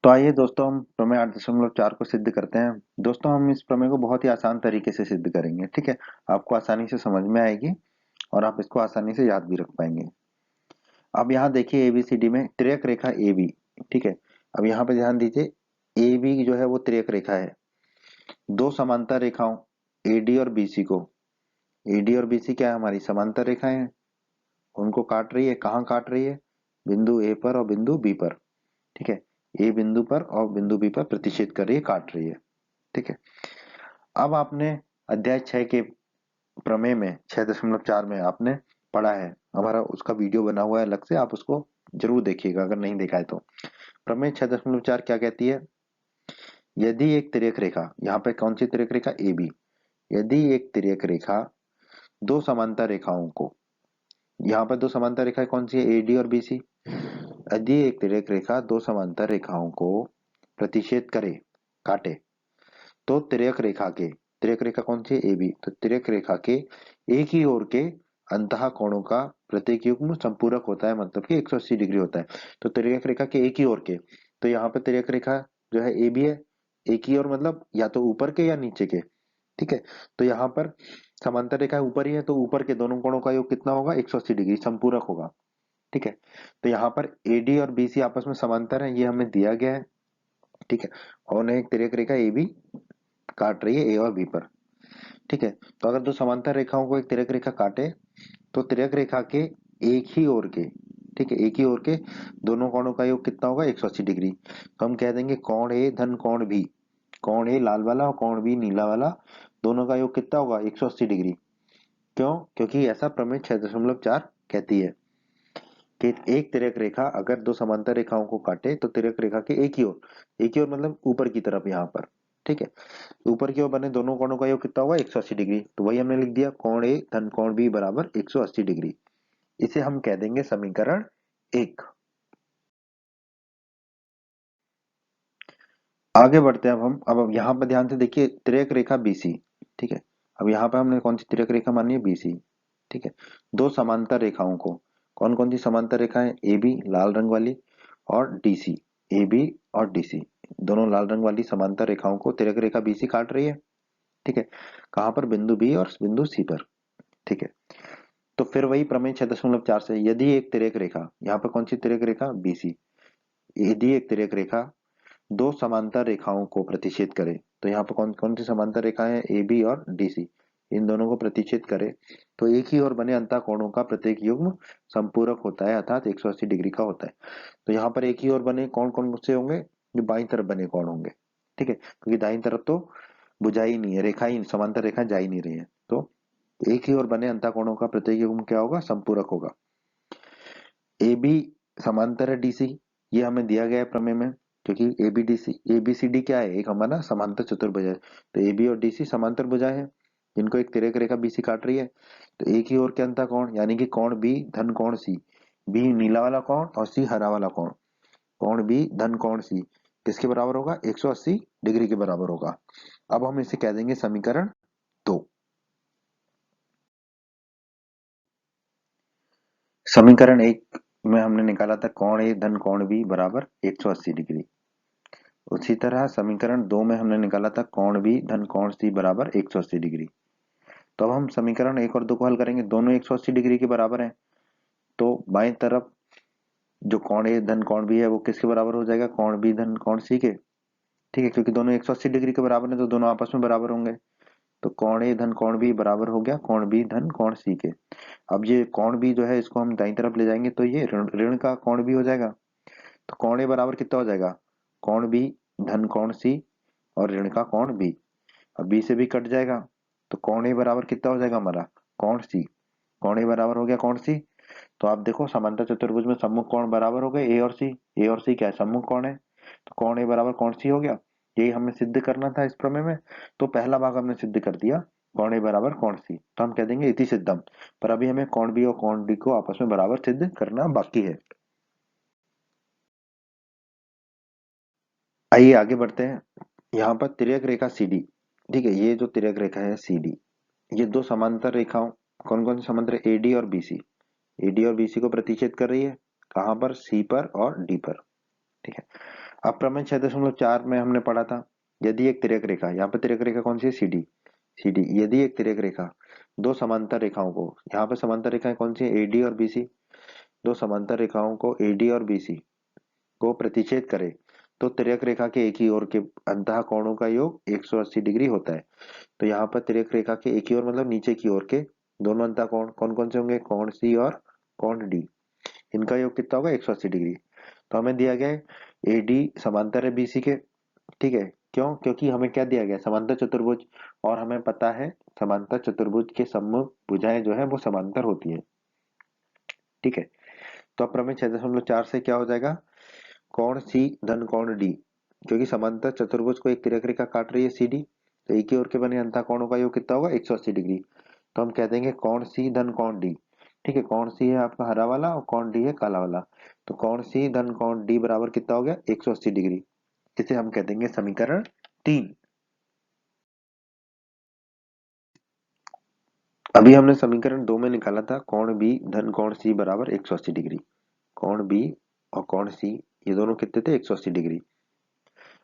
तो आइए दोस्तों हम प्रमेय 8.4 को सिद्ध करते हैं। दोस्तों हम इस प्रमेय को बहुत ही आसान तरीके से सिद्ध करेंगे। ठीक है, आपको आसानी से समझ में आएगी और आप इसको आसानी से याद भी रख पाएंगे। अब यहाँ देखिए एबीसीडी में तिर्यक रेखा ए बी। ठीक है, अब यहाँ पे ध्यान दीजिए, ए बी जो है वो तिर्यक रेखा है। दो समांतर रेखाओं एडी और बीसी को, एडी और बीसी क्या है, हमारी समांतर रेखाएं हैं, उनको काट रही है। कहाँ काट रही है, बिंदु ए पर और बिंदु बी पर। ठीक है, ए बिंदु पर और बिंदु बी पर प्रतिच्छेद कर रही है, काट रही है। ठीक है, अब आपने अध्याय 6 के प्रमेय में 6.4 में आपने पढ़ा है, हमारा उसका वीडियो बना हुआ है अलग से, आप उसको जरूर देखिएगा अगर नहीं देखा है तो। प्रमेय 6.4 क्या कहती है, यदि एक तिर्यक रेखा, यहाँ पे कौन सी तिर्यक रेखा, ए बी, यदि एक तिर्यक रेखा दो समांतर रेखाओं को, यहाँ पर दो समांतर रेखाएं कौन सी है, एडी और बीसी, यदि एक तिर्यक रेखा दो समांतर रेखाओं को प्रतिच्छेद करे, काटे, तो तिर्यक रेखा के, तिर्यक रेखा कौन सी है, ए बी, तो तिर्यक रेखा के एक ही ओर के अंतः कोणों का प्रत्येक युग्म संपूरक होता है, मतलब कि 180 डिग्री होता है। तो तिर्यक रेखा के एक ही ओर के, तो यहाँ पे तिर्यक रेखा जो है ए बी है, एक ही ओर मतलब या तो ऊपर के या नीचे के। ठीक है, तो यहाँ पर समांतर रेखा ऊपर ही है, तो ऊपर के दोनों कोणों का योग कितना होगा, 180 डिग्री संपूरक होगा। ठीक है, तो यहाँ पर एडी और बीसी आपस में समांतर है, ये हमें दिया गया है। ठीक है, और एक तिर्यक रेखा ए बी काट रही है ए और बी पर। ठीक है, तो अगर दो समांतर रेखाओं को एक तिर्यक रेखा काटे, तो तिर्यक रेखा के एक ही ओर के, ठीक है, एक ही ओर के दोनों कोणों का योग कितना होगा, 180 डिग्री। तो हम कह देंगे कोण ए धन कोण बी, कोण ए लाल वाला और कोण बी नीला वाला, दोनों का योग कितना होगा, 180 डिग्री। क्यों, क्योंकि ऐसा प्रमेय 6.4 कहती है कि एक तिर्यक रेखा अगर दो समांतर रेखाओं को काटे, तो तिर्यक रेखा के एक ही ओर, एक ही ओर मतलब ऊपर की तरफ यहाँ पर। ठीक है, ऊपर की ओर बने दोनों कोणों का योग कितना होगा, 180 डिग्री। तो वही हमने लिख दिया, कोण ए धन कोण बी बराबर 180 डिग्री। इसे हम कह देंगे समीकरण 1। आगे बढ़ते हैं अब यहाँ पर ध्यान से देखिए, तिर्यक रेखा बीसी। ठीक है, अब यहाँ पर हमने कौन सी तिर्यक रेखा मानी है, बीसी। ठीक है, दो समांतर रेखाओं को, कौन कौन सी समांतर रेखा है, ए बी लाल रंग वाली और डीसी, ए बी और डीसी, दोनों लाल रंग वाली समांतर रेखाओं को तिर्यक रेखा बीसी काट रही है। ठीक है, कहाँ पर, बिंदु बी और बिंदु सी पर। ठीक है, तो फिर वही प्रमेय 6.4 से, यदि एक तिर्यक रेखा, यहाँ पर कौन सी तिर्यक रेखा, बीसी, यदि एक तिर्यक रेखा दो समांतर रेखाओं को प्रतिच्छेद करे, तो यहाँ पर कौन कौन सी समांतर रेखाएं हैं, ए बी और डीसी, इन दोनों को प्रतिच्छेद करे, तो एक ही ओर बने अंतः कोणों का प्रत्येक युग्म संपूरक होता है, अर्थात 180 डिग्री का होता है। तो यहाँ पर एक ही ओर बने कौन कौन से होंगे, जो बाईं तरफ बने कौन होंगे। ठीक है, क्योंकि दाईं तरफ तो बुझा ही नहीं है, रेखा ही समांतर रेखा जा ही नहीं रही है, तो एक ही ओर बने अंतः कोणों का प्रत्येक युग्म क्या होगा, संपूरक होगा। ए बी समांतर है डीसी, ये हमें दिया गया है प्रमेय में, क्योंकि एबीसीडी क्या है, एक हमारा समांतर चतुर्भुज है। तो ए बी और डीसी समांतर भुजाएं हैं, जिनको एक तिर्यक रेखा बीसी काट रही है। तो एक ही ओर के अंतः कोण, यानी कि कोण बी धन कोण सी, बी नीला वाला कोण और सी हरा वाला कोण, कोण बी धन कोण सी किसके बराबर होगा, 180 डिग्री के बराबर होगा। अब हम इसे कह देंगे समीकरण 2। समीकरण 1 में हमने निकाला था कोण ए धन कोण बी बराबर 180 डिग्री। उसी तरह समीकरण 2 में हमने निकाला था कोण बी धन कोण सी बराबर 180 डिग्री। तो अब हम समीकरण 1 और 2 को हल करेंगे, दोनों 180 डिग्री के बराबर हैं, तो बाएं तरफ जो कोण ए धन कोण बी है वो किसके बराबर हो जाएगा, कोण बी धन कोण सी के। ठीक है, क्योंकि दोनों 180 डिग्री के बराबर है तो दोनों आपस में बराबर होंगे। तो कोण ए धन कोण बी बराबर हो गया कोण बी धन कोण सी के। अब ये कोण बी जो है इसको हम दाईं तरफ ले जाएंगे, तो ये ऋण ऋण का कोण बी हो जाएगा। तो कोण ए बराबर कितना हो जाएगा, कोण बी धन कोण सी और ऋण का कोण बी। अब बी से बी कट जाएगा, तो कोण ए बराबर कितना हो जाएगा हमारा, कोण सी, कोण ए बराबर हो गया कोण सी। तो आप देखो समांतर चतुर्भुज में सम्मुख कोण बराबर हो गए ए और सी, ए और सी क्या है, सम्मुख कोण है, तो कोण ए बराबर कोण सी हो गया। यही हमें सिद्ध करना था इस प्रमेय में, तो पहला भाग हमने सिद्ध कर दिया, कोण ए बराबर कोण सी, तो हम कह देंगे इति सिद्धम। पर अभी हमें कोण बी और कोण डी को आपस में बराबर सिद्ध करना बाकी है। आइए आगे बढ़ते हैं। यहाँ पर तिर्यक रेखा सी डी, ठीक है, ये जो तिर्यक रेखा है सी डी, ये दो समांतर रेखाओं कौन कौन से समांतर है? एडी और बीसी। एडी और बीसी को प्रतिच्छेद कर रही है कहां पर? सी पर और डी पर। ठीक है। अब प्रमेय 6.4 में हमने पढ़ा था, यदि एक तिर्यक रेखा, यहाँ पे तिर्यक रेखा कौन सी है? सीडी। सीडी, यदि एक तिर्यक रेखा दो समांतर रेखाओं को, यहाँ पे समांतर रेखाएं कौन सी है? एडी और बीसी। दो समांतर रेखाओं को एडी और बीसी को प्रतिच्छेद करे तो तिर्यक रेखा के एक ही ओर के अंतः कोणों का योग 180 डिग्री होता है। तो यहाँ पर तिर्यक रेखा के एक ही ओर मतलब नीचे की ओर के दोनों अंतः कोण कौन कौन से होंगे? कोण सी और कोण डी। इनका योग कितना होगा? 180 डिग्री। तो हमें दिया गया है एडी समांतर है बीसी के। ठीक है, क्यों? क्योंकि हमें क्या दिया गया? समांतर चतुर्भुज, और हमें पता है समांतर चतुर्भुज के सम्मुख भुजाएं जो है वो समांतर होती है। ठीक है, तो अब प्रमेय 6.4 से क्या हो जाएगा? कोण सी धन कोण डी, क्योंकि समांतर चतुर्भुज को एक तिर्यक रेखा काट रही है सीडी, तो एक ही ओर के बने अंतः कोणों का योग कितना होगा? 180 डिग्री। तो हम कह देंगे कोण सी धन कोण डी। ठीक है, कोण सी है आपका हरा वाला और कोण डी है काला वाला। तो कोण सी धन कोण डी बराबर कितना हो गया? 180 डिग्री। इसे हम कह देंगे समीकरण 3। अभी हमने समीकरण 2 में निकाला था कोण बी धन कोण सी बराबर 180 डिग्री। कोण बी और कोण सी ये दोनों कितने थे? 180 डिग्री।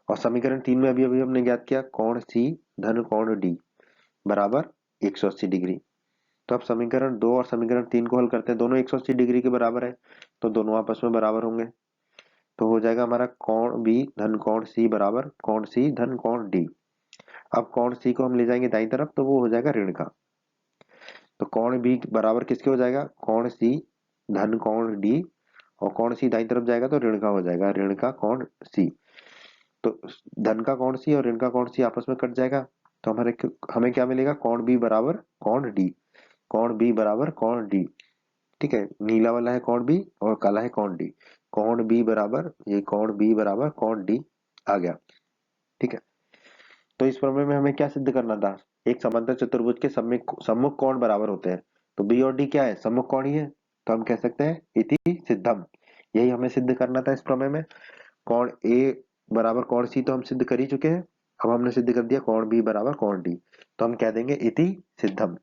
और समीकरण 3 में अभी अभी हमने ज्ञात किया कोण सी धन कोण डी बराबर 180 डिग्री। तो अब समीकरण 2 और समीकरण 3 को हल करते हैं, दोनों 180 डिग्री के बराबर है, तो दोनों आपस में बराबर होंगे। तो हो जाएगा हमारा कोण बी धन कोण सी बराबर कोण सी धन कोण डी। अब कोण सी को हम ले जाएंगे दाईं तरफ तो वो हो जाएगा ऋण का। तो कोण बी बराबर किसके हो जाएगा? कोण सी धन कोण डी, और कोण सी दाईं तरफ जाएगा तो ऋण का हो जाएगा, ऋण का कोण सी। तो धन का कोण सी और ऋण का कोण सी आपस में कट जाएगा, तो हमारे हमें क्या मिलेगा? कोण बी बराबर कोण डी। कोण बी बराबर कोण डी। ठीक है, नीला वाला है कोण बी और काला है कोण डी। कोण बी बराबर ये कोण बी बराबर कोण डी आ गया। ठीक है, तो इस प्रमेय में हमें क्या सिद्ध करना था? एक समांतर चतुर्भुज के सम्मुख कोण बराबर होते हैं, तो बी और डी क्या है? सम्मुख कोण ही है, तो हम कह सकते हैं इति सिद्धम। यही हमें सिद्ध करना था इस प्रमेय में। कोण ए बराबर कोण सी तो हम सिद्ध कर ही चुके हैं, अब हमने सिद्ध कर दिया कोण बी बराबर कोण डी, तो हम कह देंगे इति सिद्धम।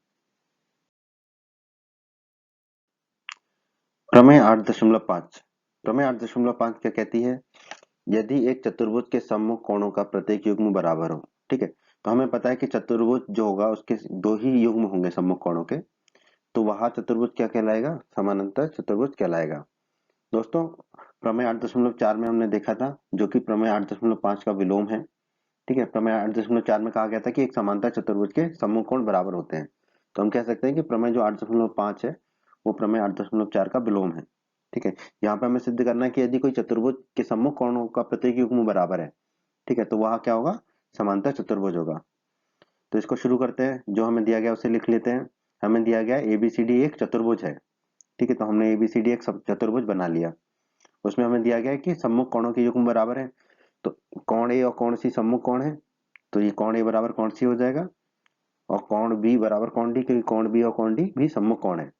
प्रमेय 8.5। प्रमेय 8.5 क्या कहती है? यदि एक चतुर्भुज के सम्मुख कोणों का प्रत्येक युग्म बराबर हो। ठीक है, तो हमें पता है कि चतुर्भुज जो होगा उसके दो ही युग्म होंगे सम्मुख कोणों के, तो वहां चतुर्भुज क्या कहलाएगा? समानांतर चतुर्भुज कहलाएगा। दोस्तों, प्रमेय 8.4 में हमने देखा था, जो कि प्रमेय 8.5 का विलोम है। ठीक है, प्रमेय 8.4 में कहा गया था कि एक समांतर चतुर्भुज के सम्मुख कोण बराबर होते हैं, तो हम कह सकते हैं कि प्रमेय जो 8.5 है वो प्रमेय 8.4 का विलोम है। ठीक है, यहाँ पे हमें सिद्ध करना है कि यदि कोई चतुर्भुज के सम्मुख कोणों का प्रत्येक युग्म बराबर है, ठीक है, तो वहां क्या होगा? समांतर चतुर्भुज होगा। तो इसको शुरू करते हैं, जो हमें दिया गया उसे लिख लेते हैं। हमें दिया गया एबीसीडी एक चतुर्भुज है। ठीक है, तो हमने एबीसीडी एक चतुर्भुज बना लिया। उसमें हमें दिया गया है कि सम्मुख कोणों के युग्म बराबर है, तो कोण ए और कोण सी सम्मुख कोण है, तो ये कोण ए बराबर कोण सी हो जाएगा, और कोण बी बराबर कोण डी, क्योंकि कोण बी और कोण डी भी सम्मुख कोण है।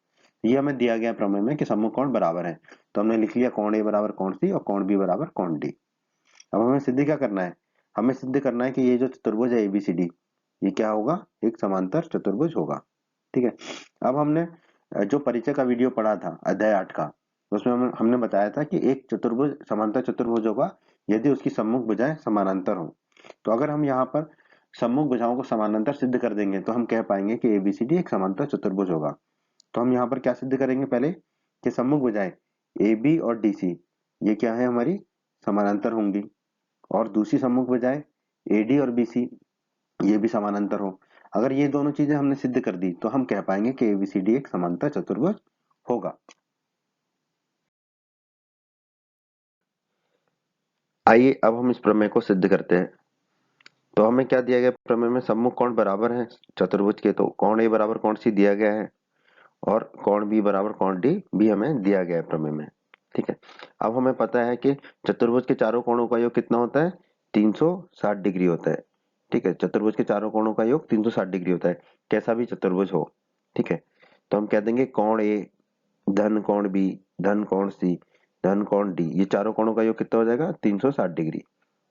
ये हमें दिया गया प्रमेय में कि सम्मुख कोण बराबर है, तो हमने लिख लिया कोण ए बराबर कोण सी और कोण बी बराबर कोण डी। अब हमें सिद्ध क्या करना है? हमें सिद्ध करना है कि ये जो चतुर्भुज है एबीसीडी ये क्या होगा? एक समांतर चतुर्भुज होगा। ठीक है, अब हमने जो परिचय का वीडियो पढ़ा था अध्याय 8 का, उसमें हमने बताया था कि एक चतुर्भुज समांतर चतुर्भुज होगा यदि उसकी सम्मुख भुजाएं समानांतर हो। तो अगर हम यहाँ पर सम्मुख भुजाओं को समानांतर सिद्ध कर देंगे तो हम कह पाएंगे कि एबीसीडी एक समांतर चतुर्भुज होगा। तो हम यहाँ पर क्या सिद्ध करेंगे? पहले कि सम्मुख भुजाएं ए बी और डी सी ये क्या है? हमारी समानांतर होंगी, और दूसरी सम्मुख भुजाएं ए डी और बी सी ये भी समानांतर हो। अगर ये दोनों चीजें हमने सिद्ध कर दी तो हम कह पाएंगे कि एबीसीडी एक समांतर चतुर्भुज होगा। आइए अब हम इस प्रमेय को सिद्ध करते हैं। तो हमें क्या दिया गया प्रमेय में? सम्मुख कोण बराबर है चतुर्भुज के, तो कोण ए बराबर कोण सी दिया गया है, और कोण बी बराबर कोण डी भी हमें दिया गया है प्रमेय में। ठीक है, अब हमें पता है कि चतुर्भुज के चारों कोणों का योग कितना होता है? 360 डिग्री होता है। ठीक है, चतुर्भुज के चारों कोणों का योग 360 डिग्री होता है, कैसा भी चतुर्भुज हो। ठीक है, तो हम कह देंगे कोण ए धन कोण बी धन कोण सी धन कोण डी ये चारों कोणों का योग कितना हो जाएगा? 360 डिग्री।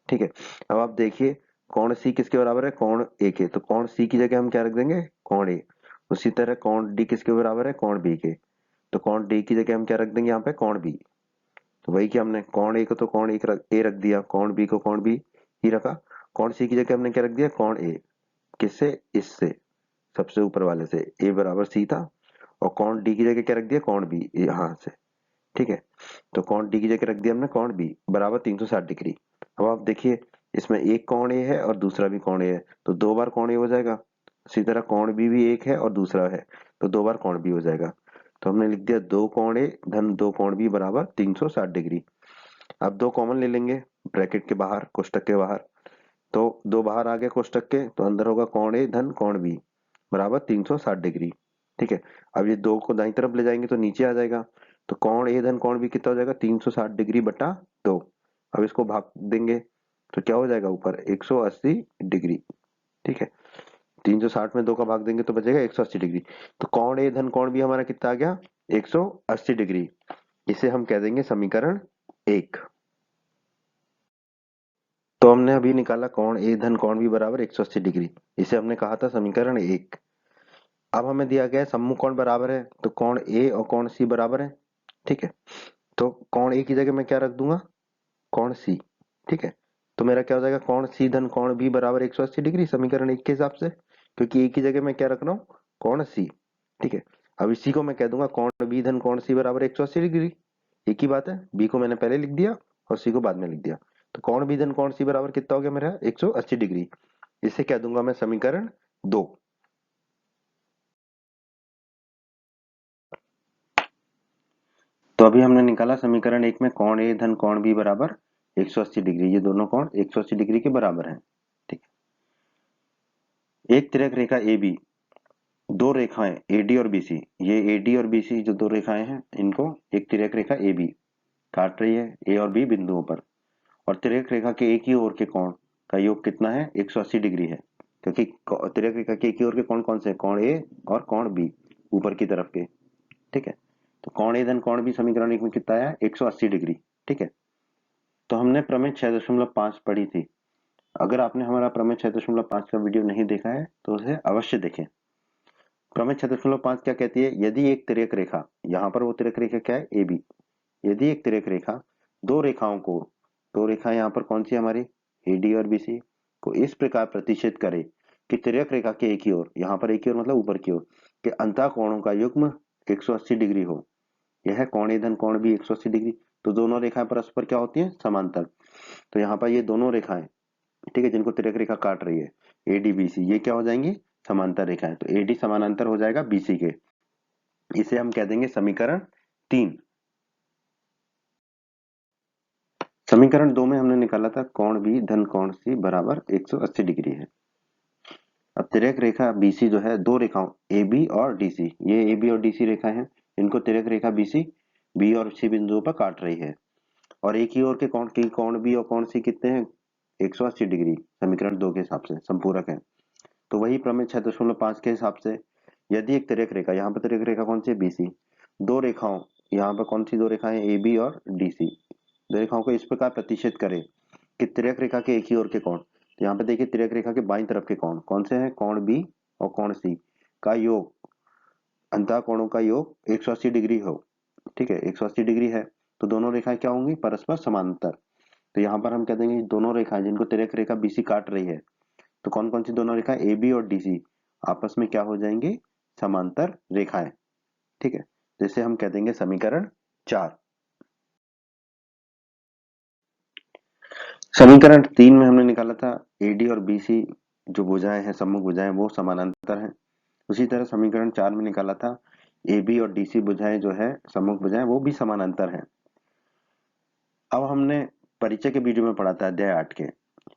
ठीक है, अब आप देखिए कोण सी किसके बराबर है? कोण ए के, तो कोण सी की जगह हम क्या रख देंगे? कोण ए। उसी तरह कोण डी किसके बराबर है, कोण बी के। तो कोण डी की जगह हम क्या रख देंगे यहाँ पे, कोण बी। तो वही कि हमने कोण ए को तो कोण ए रख दिया, कोण बी को कोण बी ही रखा। कोण सी की जगह हमने क्या रख दिया, कोण ए। किससे, इससे, सबसे ऊपर वाले से, ए बराबर सी था। और कोण डी की जगह क्या रख दिया, कोण बी, यहाँ से। ठीक है, तो कोण डी की जगह रख दिया हमने कोण बी बराबर 360 डिग्री। अब आप देखिए, इसमें एक कोण ए है और दूसरा भी कोण ए है, तो 2 बार कोण ए हो जाएगा। इसी तरह कोण बी भी एक है और दूसरा है, तो 2 बार कोण बी हो जाएगा। तो हमने लिख दिया 2 कोण ए धन 2 कोण बी बराबर 360 डिग्री। अब 2 कॉमन ले लेंगे ब्रैकेट के बाहर, कोष्टक के बाहर। तो 2 बाहर आ गए कोष्टक के, तो अंदर होगा कोण ए धन कोण बी बराबर 360 डिग्री। ठीक है, अब ये 2 को दाईं तरफ ले जाएंगे तो नीचे आ जाएगा। तो कोण ए धन कोण बी कितना हो जाएगा, 360 डिग्री बटा 2। अब इसको भाग देंगे तो क्या हो जाएगा, ऊपर 180 डिग्री। ठीक है, 360 में 2 का भाग देंगे तो बचेगा 180 डिग्री। तो कोण ए धन कोण बी हमारा कितना आ गया, 180 डिग्री। इसे हम कह देंगे समीकरण 1। तो हमने अभी निकाला कोण ए धन कोण बी बराबर 180 डिग्री, इसे हमने कहा था समीकरण 1। अब हमें दिया गया है सम्मुख कोण बराबर है, तो कोण ए और कोण सी बराबर है। ठीक है, तो कोण ए की जगह मैं क्या रख दूंगा, कोण सी। ठीक है, तो मेरा क्या हो जाएगा, कोण सी धन कोण बी बराबर 180 डिग्री समीकरण 1 के हिसाब से, क्योंकि ए की जगह मैं क्या रख रहा हूँ, कोण सी। ठीक है, अब इसी को मैं कह दूंगा कोण बी धन कोण सी बराबर 180 डिग्री। एक ही बात है, बी को मैंने पहले लिख दिया और सी को बाद में लिख दिया। तो कोण बी धन कोण सी बराबर कितना हो गया मेरा, 180 डिग्री। इसे क्या दूंगा मैं, समीकरण 2। तो अभी हमने निकाला समीकरण 1 में कोण ए धन कोण बी बराबर 180 डिग्री। ये दोनों कोण 180 डिग्री के बराबर हैं। ठीक है, एक तिर्यक रेखा ए बी, दो रेखाएं एडी और बीसी, ये एडी और बीसी जो दो रेखाएं हैं, इनको एक तिर्यक रेखा ए बी काट रही है ए और बी बिंदुओं पर। और तिर्यक रेखा के एक ही ओर के कोण का योग कितना है, 180 डिग्री है। क्योंकि तिर्यक रेखा के एक ही ओर के कोण कौन से, कोण ए और कोण बी, ऊपर की तरफ के। ठीक है, तो कोण ए धन कोण बी समीकरण 1 में कितना आया, 180 डिग्री। ठीक है, तो हमने प्रमेय 6.5 पढ़ी थी। अगर आपने हमारा प्रमेय 6.5 का वीडियो नहीं देखा है तो उसे अवश्य देखें। प्रमेय 6.5 क्या कहती है, यदि एक तिर्यक रेखा, यहाँ पर वो तिर्यक रेखा क्या है, ए बी। यदि एक तिर्यक रेखा दो रेखाओं को, दो रेखा यहाँ पर कौन सी हमारी, एडी और बीसी को इस प्रकार प्रतिच्छेद करे कि तिर्यक रेखा के एक ही ओर, यहाँ पर एक ही ओर मतलब ऊपर की ओर के अंतः कोणों का युग्म 180 डिग्री हो। यह है कोण ए धन कोण बी 180 डिग्री। तो दोनों रेखाएं परस्पर क्या होती हैं, समांतर। तो यहाँ पर ये दोनों रेखाएं, ठीक है, जिनको तिर्यक रेखा काट रही है एडी बीसी, ये क्या हो जाएंगी, समांतर रेखाएं। तो एडी समानांतर हो जाएगा बीसी के। इसे हम कह देंगे समीकरण 3। समीकरण 2 में हमने निकाला था कोण बी धन कोण सी बराबर 180 डिग्री है। अब तिर्यक रेखा बीसी जो है, दो रेखाओं ए बी और डीसी, ये ए बी और डीसी रेखाएं हैं, इनको तिर्यक रेखा बीसी बी और सी बिंदुओं पर काट रही है। और एक ही ओर के कोण की, कोण बी और कोण सी कितने हैं, 180 डिग्री समीकरण 2 के हिसाब से संपूरक है। तो वही प्रमेय 6.5 के हिसाब से, यदि एक तिर्यक रेखा, यहाँ पर तिर्यक रेखा कौन सी है, बीसी, दो रेखाओं, यहाँ पर कौन सी दो रेखाएं, ए बी और डीसी, दो रेखाओं को इस प्रकार प्रतिच्छेद करे कि तिर्यक रेखा के एक ही ओर के कोण, तो यहाँ पे देखिए तिर्यक रेखा के बाईं तरफ के कोण कौन से हैं, कोण बी और कोण सी का योग, अंतः कोणों का योग 180 डिग्री हो। ठीक है, 180 डिग्री है, तो दोनों रेखाएं क्या होंगी, परस्पर समांतर। तो यहाँ पर हम कह देंगे दोनों रेखाएं जिनको तिर्यक रेखा बीसी काट रही है, तो कौन कौन सी दोनों रेखाएं, ए बी और डीसी आपस में क्या हो जाएंगी, समांतर रेखाएं। ठीक है, जैसे हम कह देंगे समीकरण 4। समीकरण 3 में हमने निकाला था एडी और बीसी जो भुजाएं हैं, सम्मुख भुजाएं, वो समानांतर हैं। उसी तरह समीकरण 4 में निकाला था ए बी और डीसी भुजाएं जो है, सम्मुख भुजाएं, वो भी समानांतर हैं। अब हमने परिचय के वीडियो में पढ़ा था अध्याय 8 के,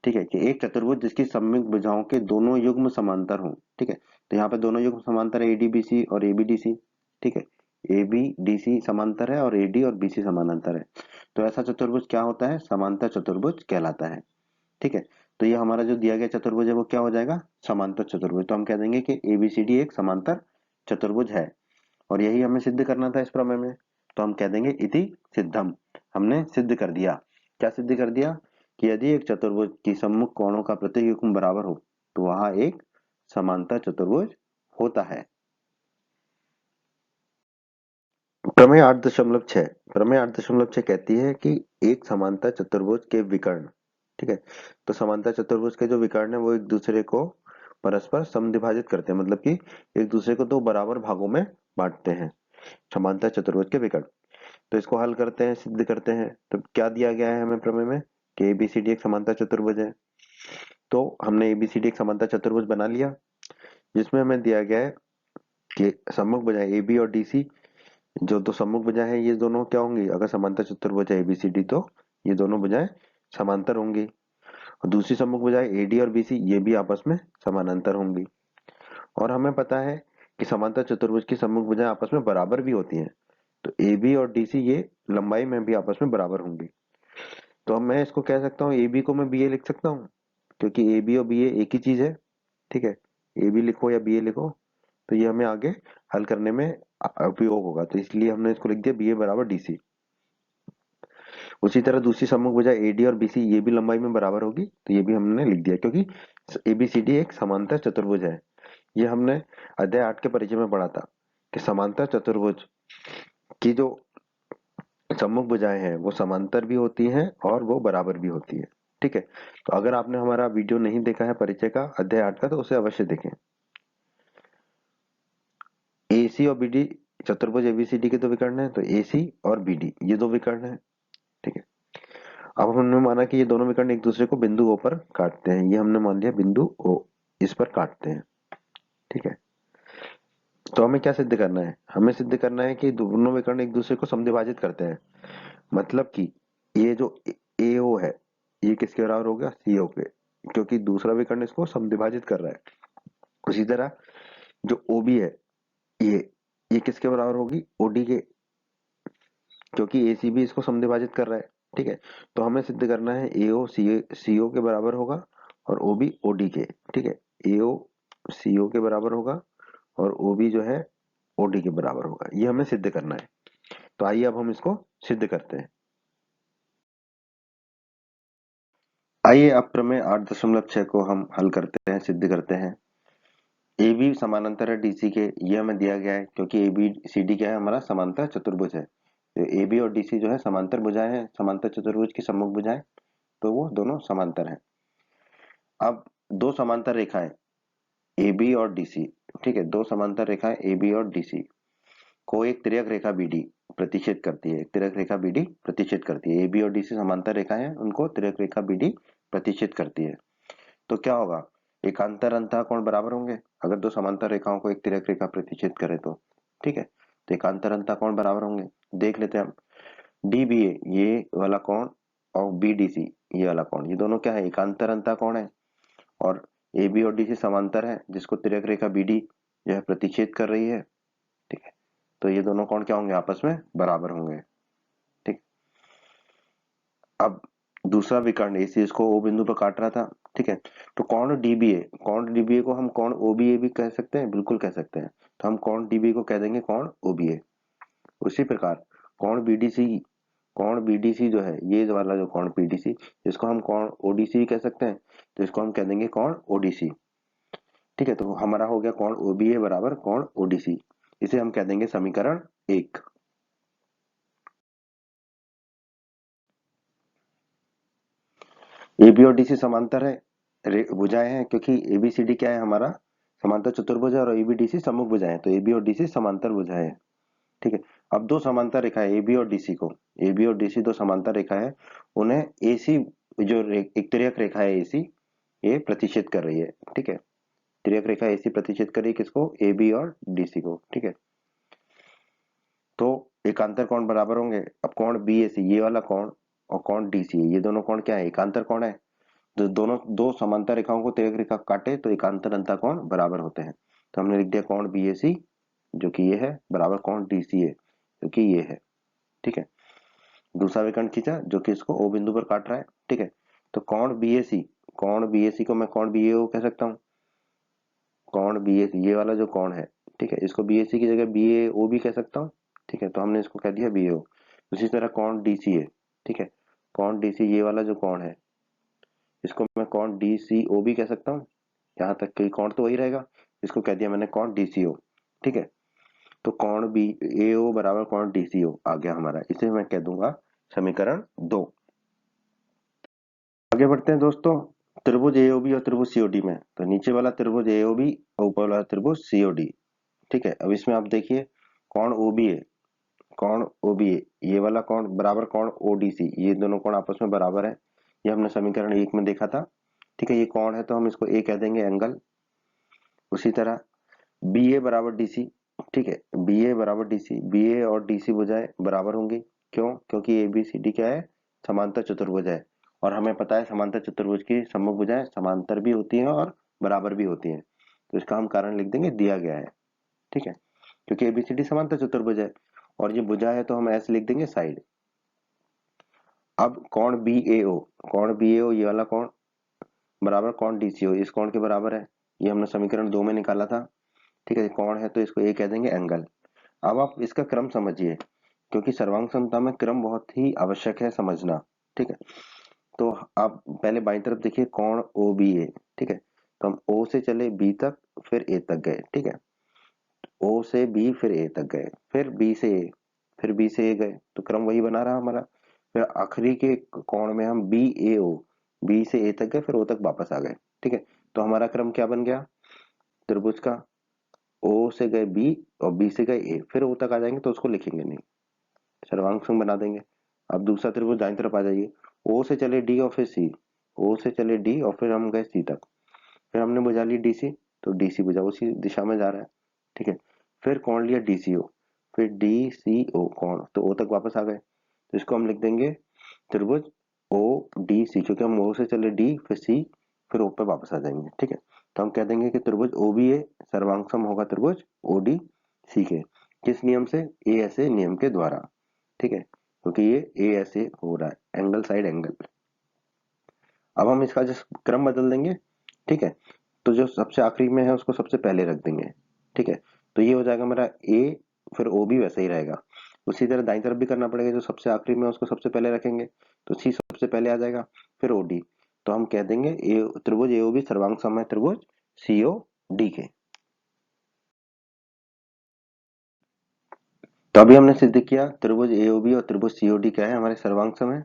ठीक है, कि एक चतुर्भुज जिसकी सम्मुख भुजाओं के दोनों युग्म समांतर हों। ठीक है, तो यहाँ पे दोनों युग्म समांतर है, एडीबीसी और एबीडीसी। ठीक है, एबीडीसी समांतर है और एडी और बीसी समानांतर है। तो ऐसा चतुर्भुज क्या होता है, समांतर चतुर्भुज कहलाता है। ठीक है, तो ये हमारा जो दिया गया चतुर्भुज है वो क्या हो जाएगा, समांतर चतुर्भुज। तो हम कह देंगे कि एबीसीडी एक समांतर चतुर्भुज है, और यही हमें सिद्ध करना था इस प्रमेय में। तो हम कह देंगे इति सिद्धम, हमने सिद्ध कर दिया। क्या सिद्ध कर दिया, कि यदि एक चतुर्भुज की सम्मुख कोणों का प्रत्येक युग्म बराबर हो तो वहां एक समांतर चतुर्भुज होता है। प्रमेय 8.6 प्रमेय 8.6 कहती है कि एक समांतर चतुर्भुज के विकर्ण, ठीक है, तो समांतर चतुर्भुज के जो विकर्ण है वो एक दूसरे को परस्पर समद्विभाजित करते हैं, मतलब कि एक दूसरे को दो बराबर भागों में बांटते हैं, समांतर चतुर्भुज के विकर्ण। तो इसको हल करते हैं, सिद्ध करते हैं। तो क्या दिया गया है हमें प्रमेय में कि एबीसीडी एक समांतर चतुर्भुज है। तो हमने एबीसीडी एक समांतर चतुर्भुज बना लिया, जिसमें हमें दिया गया है कि सम्मुख भुजाएं ए बी और डी सी, जो दो सम्मुख भुजाएं हैं ये दोनों क्या होंगी, अगर समांतर चतुर्भुज है एबीसीडी तो ये दोनों भुजाएं समांतर होंगी। और दूसरी सम्मुख भुजाएं एडी और बीसी ये भी आपस में समानांतर होंगी। और हमें पता है कि समांतर चतुर्भुज की सम्मुख भुजाएं आपस में बराबर भी होती हैं, तो ए बी और डी सी ये लंबाई में भी आपस में बराबर होंगी। तो अब मैं इसको कह सकता हूँ ए बी को मैं बी ए लिख सकता हूँ, क्योंकि ए बी और बी ए एक ही चीज है, ठीक है। ए बी लिखो या बी ए लिखो, तो ये हमें आगे हल करने में उपयोग होगा, तो इसलिए हमने इसको लिख दिया बी ए बराबर डी सी। उसी तरह दूसरी सम्मुख भुजा एडी और बीसी ये भी लंबाई में बराबर होगी, तो ये भी हमने लिख दिया, क्योंकि एबीसीडी एक समांतर चतुर्भुज है। ये हमने अध्याय 8 के परिचय में पढ़ा था कि समांतर चतुर्भुज की जो सम्मुख भुजाएं हैं वो समांतर भी होती हैं और वो बराबर भी होती है, ठीक है। तो अगर आपने हमारा वीडियो नहीं देखा है परिचय का अध्याय 8 का, तो उसे अवश्य देखें। एसी और बीडी चतुर्भुज एबीसीडी के दो विकर्ण है, तो एसी और बीडी ये दो विकर्ण है, ठीक है। अब हमने माना कि ये दोनों विकर्ण एक दूसरे को बिंदु ओ पर काटते हैं, ये हमने मान लिया बिंदु ओ इस पर काटते हैं, ठीक है। तो हमें क्या सिद्ध करना है, हमें सिद्ध करना है कि दोनों विकर्ण एक दूसरे को समद्विभाजित करते हैं, मतलब कि ये जो AO है ये किसके बराबर हो गया, CO के, क्योंकि दूसरा विकर्ण इसको समद्विभाजित कर रहा है। उसी तरह जो OB है ये किसके बराबर होगी, OD के, क्योंकि ACB इसको समद्विभाजित कर रहा है, ठीक है। तो हमें सिद्ध करना है AO CO के बराबर होगा और OB OD के, ठीक है। AO CO के बराबर होगा और OB जो है OD के बराबर होगा, ये हमें सिद्ध करना है। तो आइए अब हम इसको सिद्ध करते हैं। आइए अब प्रमेय 8.6 को हम हल करते हैं, सिद्ध करते हैं। ए बी समानांतर है डीसी के, ये हमें दिया गया है, क्योंकि ए बी सी डी क्या है, हमारा समांतर चतुर्भुज है। तो ए बी और डीसी जो है समांतर भुजाएं हैं, समांतर चतुर्भुज की सम्मुख भुजाएं, तो वो दोनों समांतर हैं। अब दो समांतर रेखाएं ए बी और डीसी, ठीक है, दो समांतर रेखाएं ए बी और डीसी को एक तिर्यक रेखा बीडी प्रतिच्छेद करती है, एक तिर्यक रेखा बीडी प्रतिच्छेद करती है। ए बी और डीसी समांतर रेखाएं हैं, उनको तिर्यक रेखा बीडी प्रतिच्छेद करती है। तो क्या होगा, एकांतर अंतः कोण बराबर होंगे, अगर दो समांतर रेखाओं को एक तिर्यक रेखा प्रतिच्छेद करे तो, ठीक है। तो एकांतर अंतः कोण बराबर होंगे, देख लेते हैं हम। डी बी ए ये वाला कोण और बी डी सी ये वाला कोण, ये दोनों क्या है, एकांतर अंतः कोण है। और ए बी और डी सी समांतर है, जिसको तिर्यक रेखा बी डी जो है प्रतिच्छेद कर रही है, ठीक है। तो ये दोनों कोण क्या होंगे, आपस में बराबर होंगे, ठीक। अब दूसरा विकर्ण एसी इसको ओ बिंदु पर काट रहा था, ठीक है। तो कौन डीबीए को हम कौन ओबीए भी कह सकते हैं, बिल्कुल कह सकते हैं। तो हम कौन डीबीए को कह देंगे कौन ओबीए। उसी प्रकार कौन बीडीसी, कौन बीडीसी जो है ये वाला जो कौन बीडीसी, इसको हम कौन ओडीसी भी कह सकते हैं, तो इसको हम कह देंगे कौन ओडीसी, ठीक है। तो हमारा हो गया कौन ओबीए बराबर कौन ओडीसी, इसे हम कह देंगे समीकरण 1। ए बी और डी सी समांतर है, भुजाएं हैं, क्योंकि एबीसीडी क्या है हमारा समांतर चतुर्भुज है, और एबीडीसी सम्मुख भुजाएं हैं, तो ए बी और डी सी समांतर भुजाएं हैं, ठीक है। अब दो समांतर रेखा है ए बी और डीसी को, ए बी और डीसी दो समांतर रेखा है, उन्हें एसी जो एक तिर्यक रेखा है एसी ये प्रतिच्छेद कर रही है, ठीक है। तिर्यक रेखा एसी प्रतिच्छेद कर रही है किसको, ए बी और डीसी को, ठीक है। तो एकांतर कोण बराबर होंगे। अब कोण बी ए सी ये वाला कोण और कोण डी सी ये दोनों कोण क्या है, एकांतर कोण है। तो दोनों दो समांतर रेखाओं को तिर्यक रेखा काटे तो एकांतर अंतः कोण बराबर होते हैं। तो हमने लिख दिया कोण बी ए सी जो कि ये है बराबर कोण डी सी ए जो कि ये है, ठीक है। दूसरा विकर्ण खींचा जो कि इसको ओ बिंदु पर काट रहा है, ठीक है। तो कोण बी ए सी, कोण बी ए सी को मैं कोण बी ए ओ कह सकता हूँ, कोण बी ए सी ये वाला जो कोण है, ठीक है, इसको बी ए सी की जगह बी ए ओ भी कह सकता हूँ, ठीक है। तो हमने इसको कह दिया बी ए ओ। उसी तरह कोण डी सी ए, ठीक है, कोण डी सी ये वाला जो कोण है इसको मैं कोण डी सी ओ भी कह सकता हूँ, यहाँ तक कि कोण तो वही रहेगा, इसको कह दिया मैंने कोण डी सी ओ, ठीक है। तो कोण बी AO बराबर कोण DCO आ गया हमारा, इसे मैं कह दूंगा समीकरण 2। आगे बढ़ते हैं दोस्तों, त्रिभुज AOB और त्रिभुज COD में। तो नीचे वाला त्रिभुज AOB और ऊपर वाला त्रिभुज COD। ठीक है, अब इसमें आप देखिए कोण OBA, कोण OBA ये वाला कोण बराबर कोण ODC, ये दोनों कोण आपस में बराबर है, ये हमने समीकरण 1 में देखा था। ठीक है, ये कोण है तो हम इसको A कह देंगे एंगल। उसी तरह BA बराबर DC, ठीक है, BA बराबर DC, BA और DC भुजाएं बराबर होंगी। क्यों? क्योंकि ABCD क्या है, समांतर चतुर्भुज है, और हमें पता है समांतर चतुर्भुज की सम्मुख भुजाएं समांतर भी होती हैं और बराबर भी होती हैं। तो इसका हम कारण लिख देंगे, दिया गया है। ठीक है, क्योंकि ABCD समांतर चतुर्भुज है और ये भुजा है तो हम ऐसे लिख देंगे साइड। अब कोण BAO, कोण BAO ये वाला कोण बराबर कोण DCO, इस कोण के बराबर है, ये हमने समीकरण 2 में निकाला था। ठीक है, कोण है तो इसको A कह देंगे एंगल। अब आप इसका क्रम समझिए, क्योंकि सर्वांग समता में क्रम बहुत ही आवश्यक है समझना। ठीक है, तो आप पहले बाईं तरफ देखिए कोण OBA। ठीक है, तो हम O से चले B तक, फिर A तक गए। ठीक है, O से B फिर A तक गए, फिर B से A, फिर B से A गए, तो क्रम वही बना रहा हमारा। फिर आखिरी के कोण में हम BAO, B से A तक गए, फिर O तक वापस आ गए। ठीक है, तो हमारा क्रम क्या बन गया त्रिभुज का, O से गए B और B से गए A, फिर O तक आ जाएंगे तो उसको लिखेंगे नहीं, सर्वांग संग बना देंगे। अब दूसरा त्रिभुज दाईं तरफ आ जाइए, O से चले D और फिर C, O से चले D और फिर हम गए C तक, फिर हमने भुजा ली DC, तो DC भुजा उसी दिशा में जा रहा है। ठीक है, फिर कोण लिया DCO, फिर DCO कोण, तो O तक वापस आ गए, तो इसको हम लिख देंगे त्रिभुज ODC, क्योंकि हम O से चले D फिर C फिर O पे वापस आ जाएंगे। ठीक है, तो हम कह देंगे कि त्रिभुज OBA सर्वांग सम होगा त्रिभुज ODC के, किस नियम से, ASA नियम के द्वारा। ठीक है, क्योंकि ये ASA हो रहा है, एंगल साइड एंगल। अब हम इसका जो क्रम बदल देंगे। ठीक है, तो जो सबसे आखिरी में है उसको सबसे पहले रख देंगे। ठीक है, तो ये हो जाएगा मेरा A, फिर O भी वैसे ही रहेगा। उसी तरह दाईं तरफ भी करना पड़ेगा, जो सबसे आखिरी में उसको सबसे पहले रखेंगे, तो C सबसे पहले आ जाएगा, फिर OD, तो हम कह देंगे त्रिभुज AOB सर्वांग सम है त्रिभुज COD के। तो अभी हमने सिद्ध किया त्रिभुज AOB और त्रिभुज COD क्या है, हमारे सर्वांग सम है।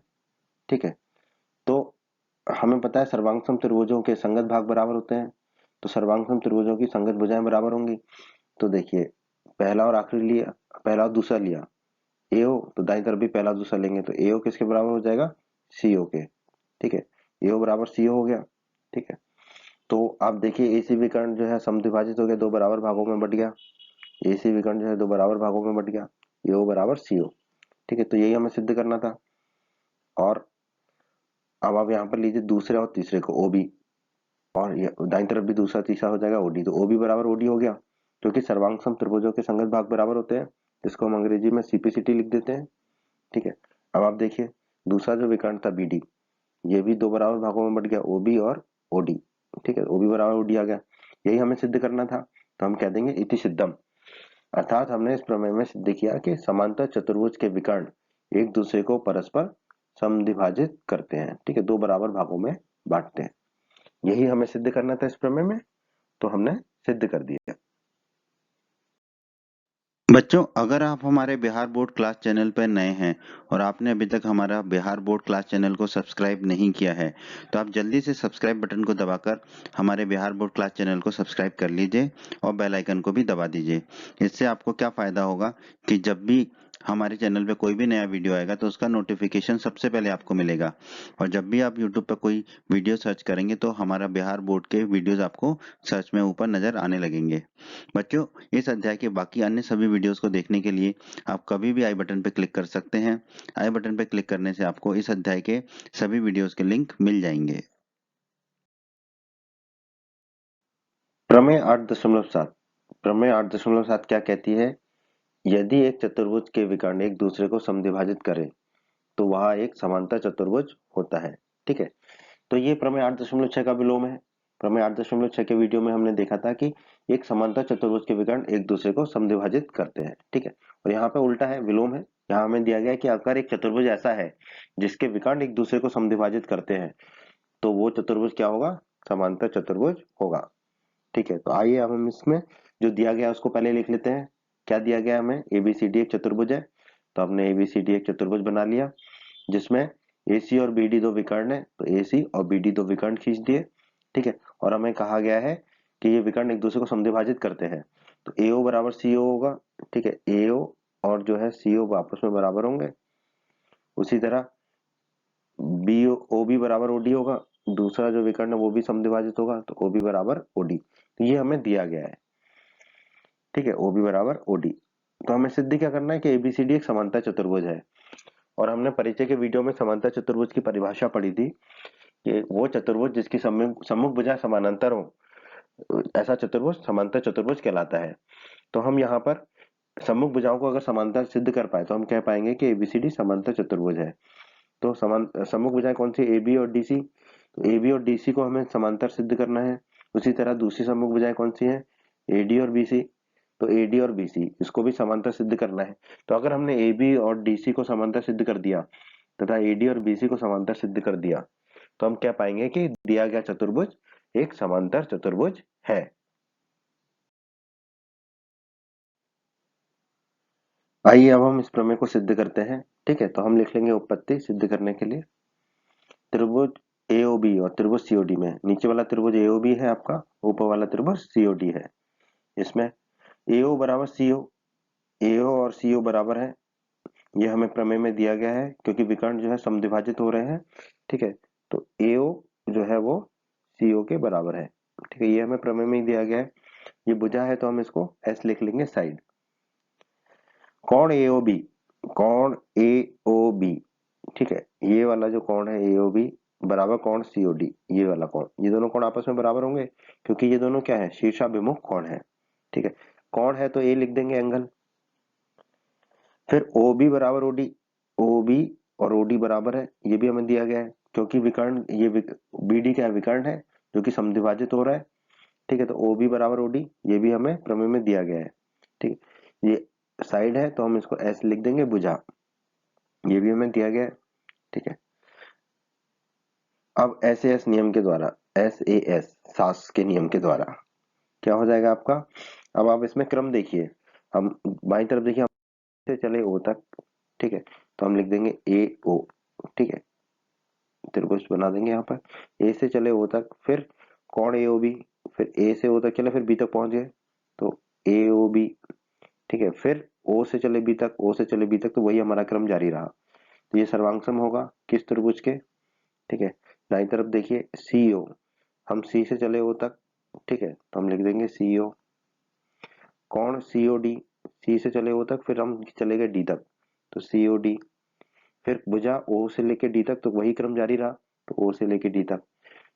ठीक है, तो हमें पता है सर्वांग सम त्रिभुजों के संगत भाग बराबर होते हैं, तो सर्वांग सम त्रिभुजों की संगत भुजाएं बराबर होंगी। तो देखिए पहला और आखिरी लिया, पहला और दूसरा लिया AO, तो दाईं तरफ भी पहला दूसरा लेंगे, तो AO किसके बराबर हो जाएगा, CO के। ठीक है, AO बराबर CO हो गया। ठीक है, तो आप देखिए AC विकर्ण जो है समद्विभाजित हो गया, दो बराबर भागों में बट गया। AC विकर्ण जो है दो बराबर भागों में बट गया, AO बराबर CO। ठीक है, तो यही हमें सिद्ध करना था। और अब आप यहाँ पर लीजिए दूसरे और तीसरे को OB, और दाईं तरफ भी दूसरा तीसरा हो जाएगा OD, तो OB बराबर OD हो गया, क्योंकि सर्वांग सम त्रिभुजों के संगत भाग बराबर होते हैं, जिसको हम अंग्रेजी में CPCT लिख देते हैं। ठीक है, अब आप देखिए दूसरा जो विकर्ण था BD, ये भी दो बराबर भागों में बट गया, OB और OD। ठीक है, OB बराबर OD आ गया, यही हमें सिद्ध करना था, तो हम कह देंगे इति सिद्धम, अर्थात हमने इस प्रमेय में सिद्ध किया कि समांतर चतुर्भुज के विकर्ण एक दूसरे को परस्पर समद्विभाजित करते हैं। ठीक है, दो बराबर भागों में बांटते हैं, यही हमें सिद्ध करना था इस प्रमेय में, तो हमने सिद्ध कर दिया। बच्चों, अगर आप हमारे बिहार बोर्ड क्लास चैनल पर नए हैं और आपने अभी तक हमारा बिहार बोर्ड क्लास चैनल को सब्सक्राइब नहीं किया है, तो आप जल्दी से सब्सक्राइब बटन को दबाकर हमारे बिहार बोर्ड क्लास चैनल को सब्सक्राइब कर लीजिए और बेल आइकन को भी दबा दीजिए। इससे आपको क्या फ़ायदा होगा कि जब भी हमारे चैनल पे कोई भी नया वीडियो आएगा तो उसका नोटिफिकेशन सबसे पहले आपको मिलेगा, और जब भी आप यूट्यूब पर कोई वीडियो सर्च करेंगे तो हमारा बिहार बोर्ड के वीडियोज़ आपको सर्च में ऊपर नज़र आने लगेंगे। बच्चों, इस अध्याय के बाकी अन्य सभी वीडियोस को देखने के लिए आप कभी भी आई बटन पर क्लिक कर सकते हैं। आई बटन पर क्लिक करने से आपको इस अध्याय के सभी वीडियोस के लिंक मिल जाएंगे। प्रमेय 8.7, प्रमेय 8.7 क्या कहती है, यदि एक चतुर्भुज के विकर्ण एक दूसरे को समद्विभाजित करे तो वह एक समांतर चतुर्भुज होता है। ठीक है, तो ये प्रमेय 8.6 का विलोम है। प्रमेय 8.6 के वीडियो में हमने देखा था कि एक समांतर चतुर्भुज के विकर्ण एक दूसरे को समद्विभाजित करते हैं। ठीक है, और यहाँ पे उल्टा है, विलोम है। यहाँ हमें दिया गया है कि अगर एक चतुर्भुज ऐसा है जिसके विकर्ण एक दूसरे को समद्विभाजित करते हैं तो वो चतुर्भुज क्या होगा, समांतर चतुर्भुज होगा। ठीक है, तो आइए अब हम इसमें जो दिया गया है उसको पहले लिख लेते हैं। क्या दिया गया हमें, एबीसीडी एक चतुर्भुज है, तो हमने एबीसीडी एक चतुर्भुज बना लिया जिसमें एसी और बीडी दो विकर्ण है, तो एसी और बीडी दो विकर्ण खींच दिए। ठीक है, और हमें कहा गया है कि ये विकर्ण एक दूसरे को समद्विभाजित करते हैं, तो एओ बराबर सीओ होगा। ठीक है, एओ और जो है सीओ आपस में बराबर होंगे। उसी तरह बी ओ बी बराबर ओडी होगा, दूसरा जो विकर्ण है वो भी समद्विभाजित होगा, तो ओ बी बराबर ओडी। तो ये हमें दिया गया है। ठीक है, ओ बी बराबर ओडी। तो हमें सिद्ध क्या करना है कि एबीसीडी एक समांतर चतुर्भुज है। और हमने परिचय के वीडियो में समांतर चतुर्भुज की परिभाषा पढ़ी थी कि वो चतुर्भुज जिसकी सम्मुख भुजा समानांतर हो, ऐसा चतुर्भुज समांतर चतुर्भुज कहलाता है। तो हम यहाँ पर सम्मुख भुजाओं को अगर समांतर सिद्ध कर पाए तो हम कह पाएंगे कि एबीसीडी समांतर चतुर्भुज है। तो सम्मुख भुजाएं कौन सी, ए बी और डी सी। तो ए बी और डी सी को हमें समांतर सिद्ध करना है। उसी तरह दूसरी सम्मुख भुजाएं कौन सी हैं, ए डी और बी सी। तो ए डी और बी सी इसको भी समांतर सिद्ध करना है। तो अगर हमने ए बी और डी सी को समांतर सिद्ध कर दिया तथा ए डी और बी सी को समांतर सिद्ध कर दिया तो हम क्या पाएंगे कि दिया गया चतुर्भुज एक समांतर चतुर्भुज है। आइए अब हम इस प्रमेय को सिद्ध करते हैं। ठीक है, तो हम लिख लेंगे उत्पत्ति सिद्ध करने के लिए। त्रिभुज एओबी और त्रिभुज सीओडी में, नीचे वाला त्रिभुज एओबी है आपका, ऊपर वाला त्रिभुज सीओडी है। इसमें एओ बराबर सीओ, एओ और सीओ बराबर है, ये हमें प्रमेय में दिया गया है क्योंकि विकर्ण जो है समद्विभाजित हो रहे हैं। ठीक है, तो एओ जो है वो सीओ के बराबर है। ठीक है, ये हमें प्रमेय में ही दिया गया है। ये भुजा है तो हम इसको एस लिख लेंगे साइड। कौन एओबी, कौन एओबी। ठीक है, ये वाला जो कोण है एओबी बराबर कोण सीओडी, ये वाला कोण, ये दोनों कोण आपस में बराबर होंगे क्योंकि ये दोनों क्या है, शीर्षाभिमुख कोण है। ठीक है, कोण है तो ए लिख देंगे एंगल। फिर ओ बी बराबर ओडी, ओ बी और ओडी बराबर है, ये भी हमें दिया गया है क्योंकि विकर्ण ये बीडी क्या है, विकर्ण है जो कि समद्विभाजित हो रहा है। ठीक है, तो ओ बी बराबर ओडी ये भी हमें प्रमेय में दिया गया है। ठीक है, ये साइड है तो हम इसको एस लिख देंगे भुजा, ये भी हमें दिया गया है। ठीक है, अब एस ए एस नियम के द्वारा, एस ए एस सास के नियम के द्वारा क्या हो जाएगा आपका। अब आप इसमें क्रम देखिए, हम बाई तरफ देखिए, हम से चले ओ तक। ठीक है, तो हम लिख देंगे ए ओ। ठीक है, त्रिभुज बना देंगे यहाँ पर, ए से चले ओ तक, फिर कौन ए ओ बी, फिर ए से ओ तक चले, फिर बी तक पहुंच गए तो ए ओ बी। ठीक है, फिर ओ से चले बी तक, ओ से चले बी तक, तो वही हमारा क्रम जारी रहा। तो ये सर्वांग सम होगा किस त्रिभुज के। ठीक है, दाईं तरफ देखिए सी ओ, हम सी से चले ओ तक। ठीक है, तो हम लिख देंगे सी ओ। कौन सी ओ डी, सी से चले ओ तक, फिर हम चले गए डी तक, तो सी ओ डी। फिर भुजा ओ से लेके डी तक, तो वही क्रम जारी रहा, तो ओ से लेके डी तक।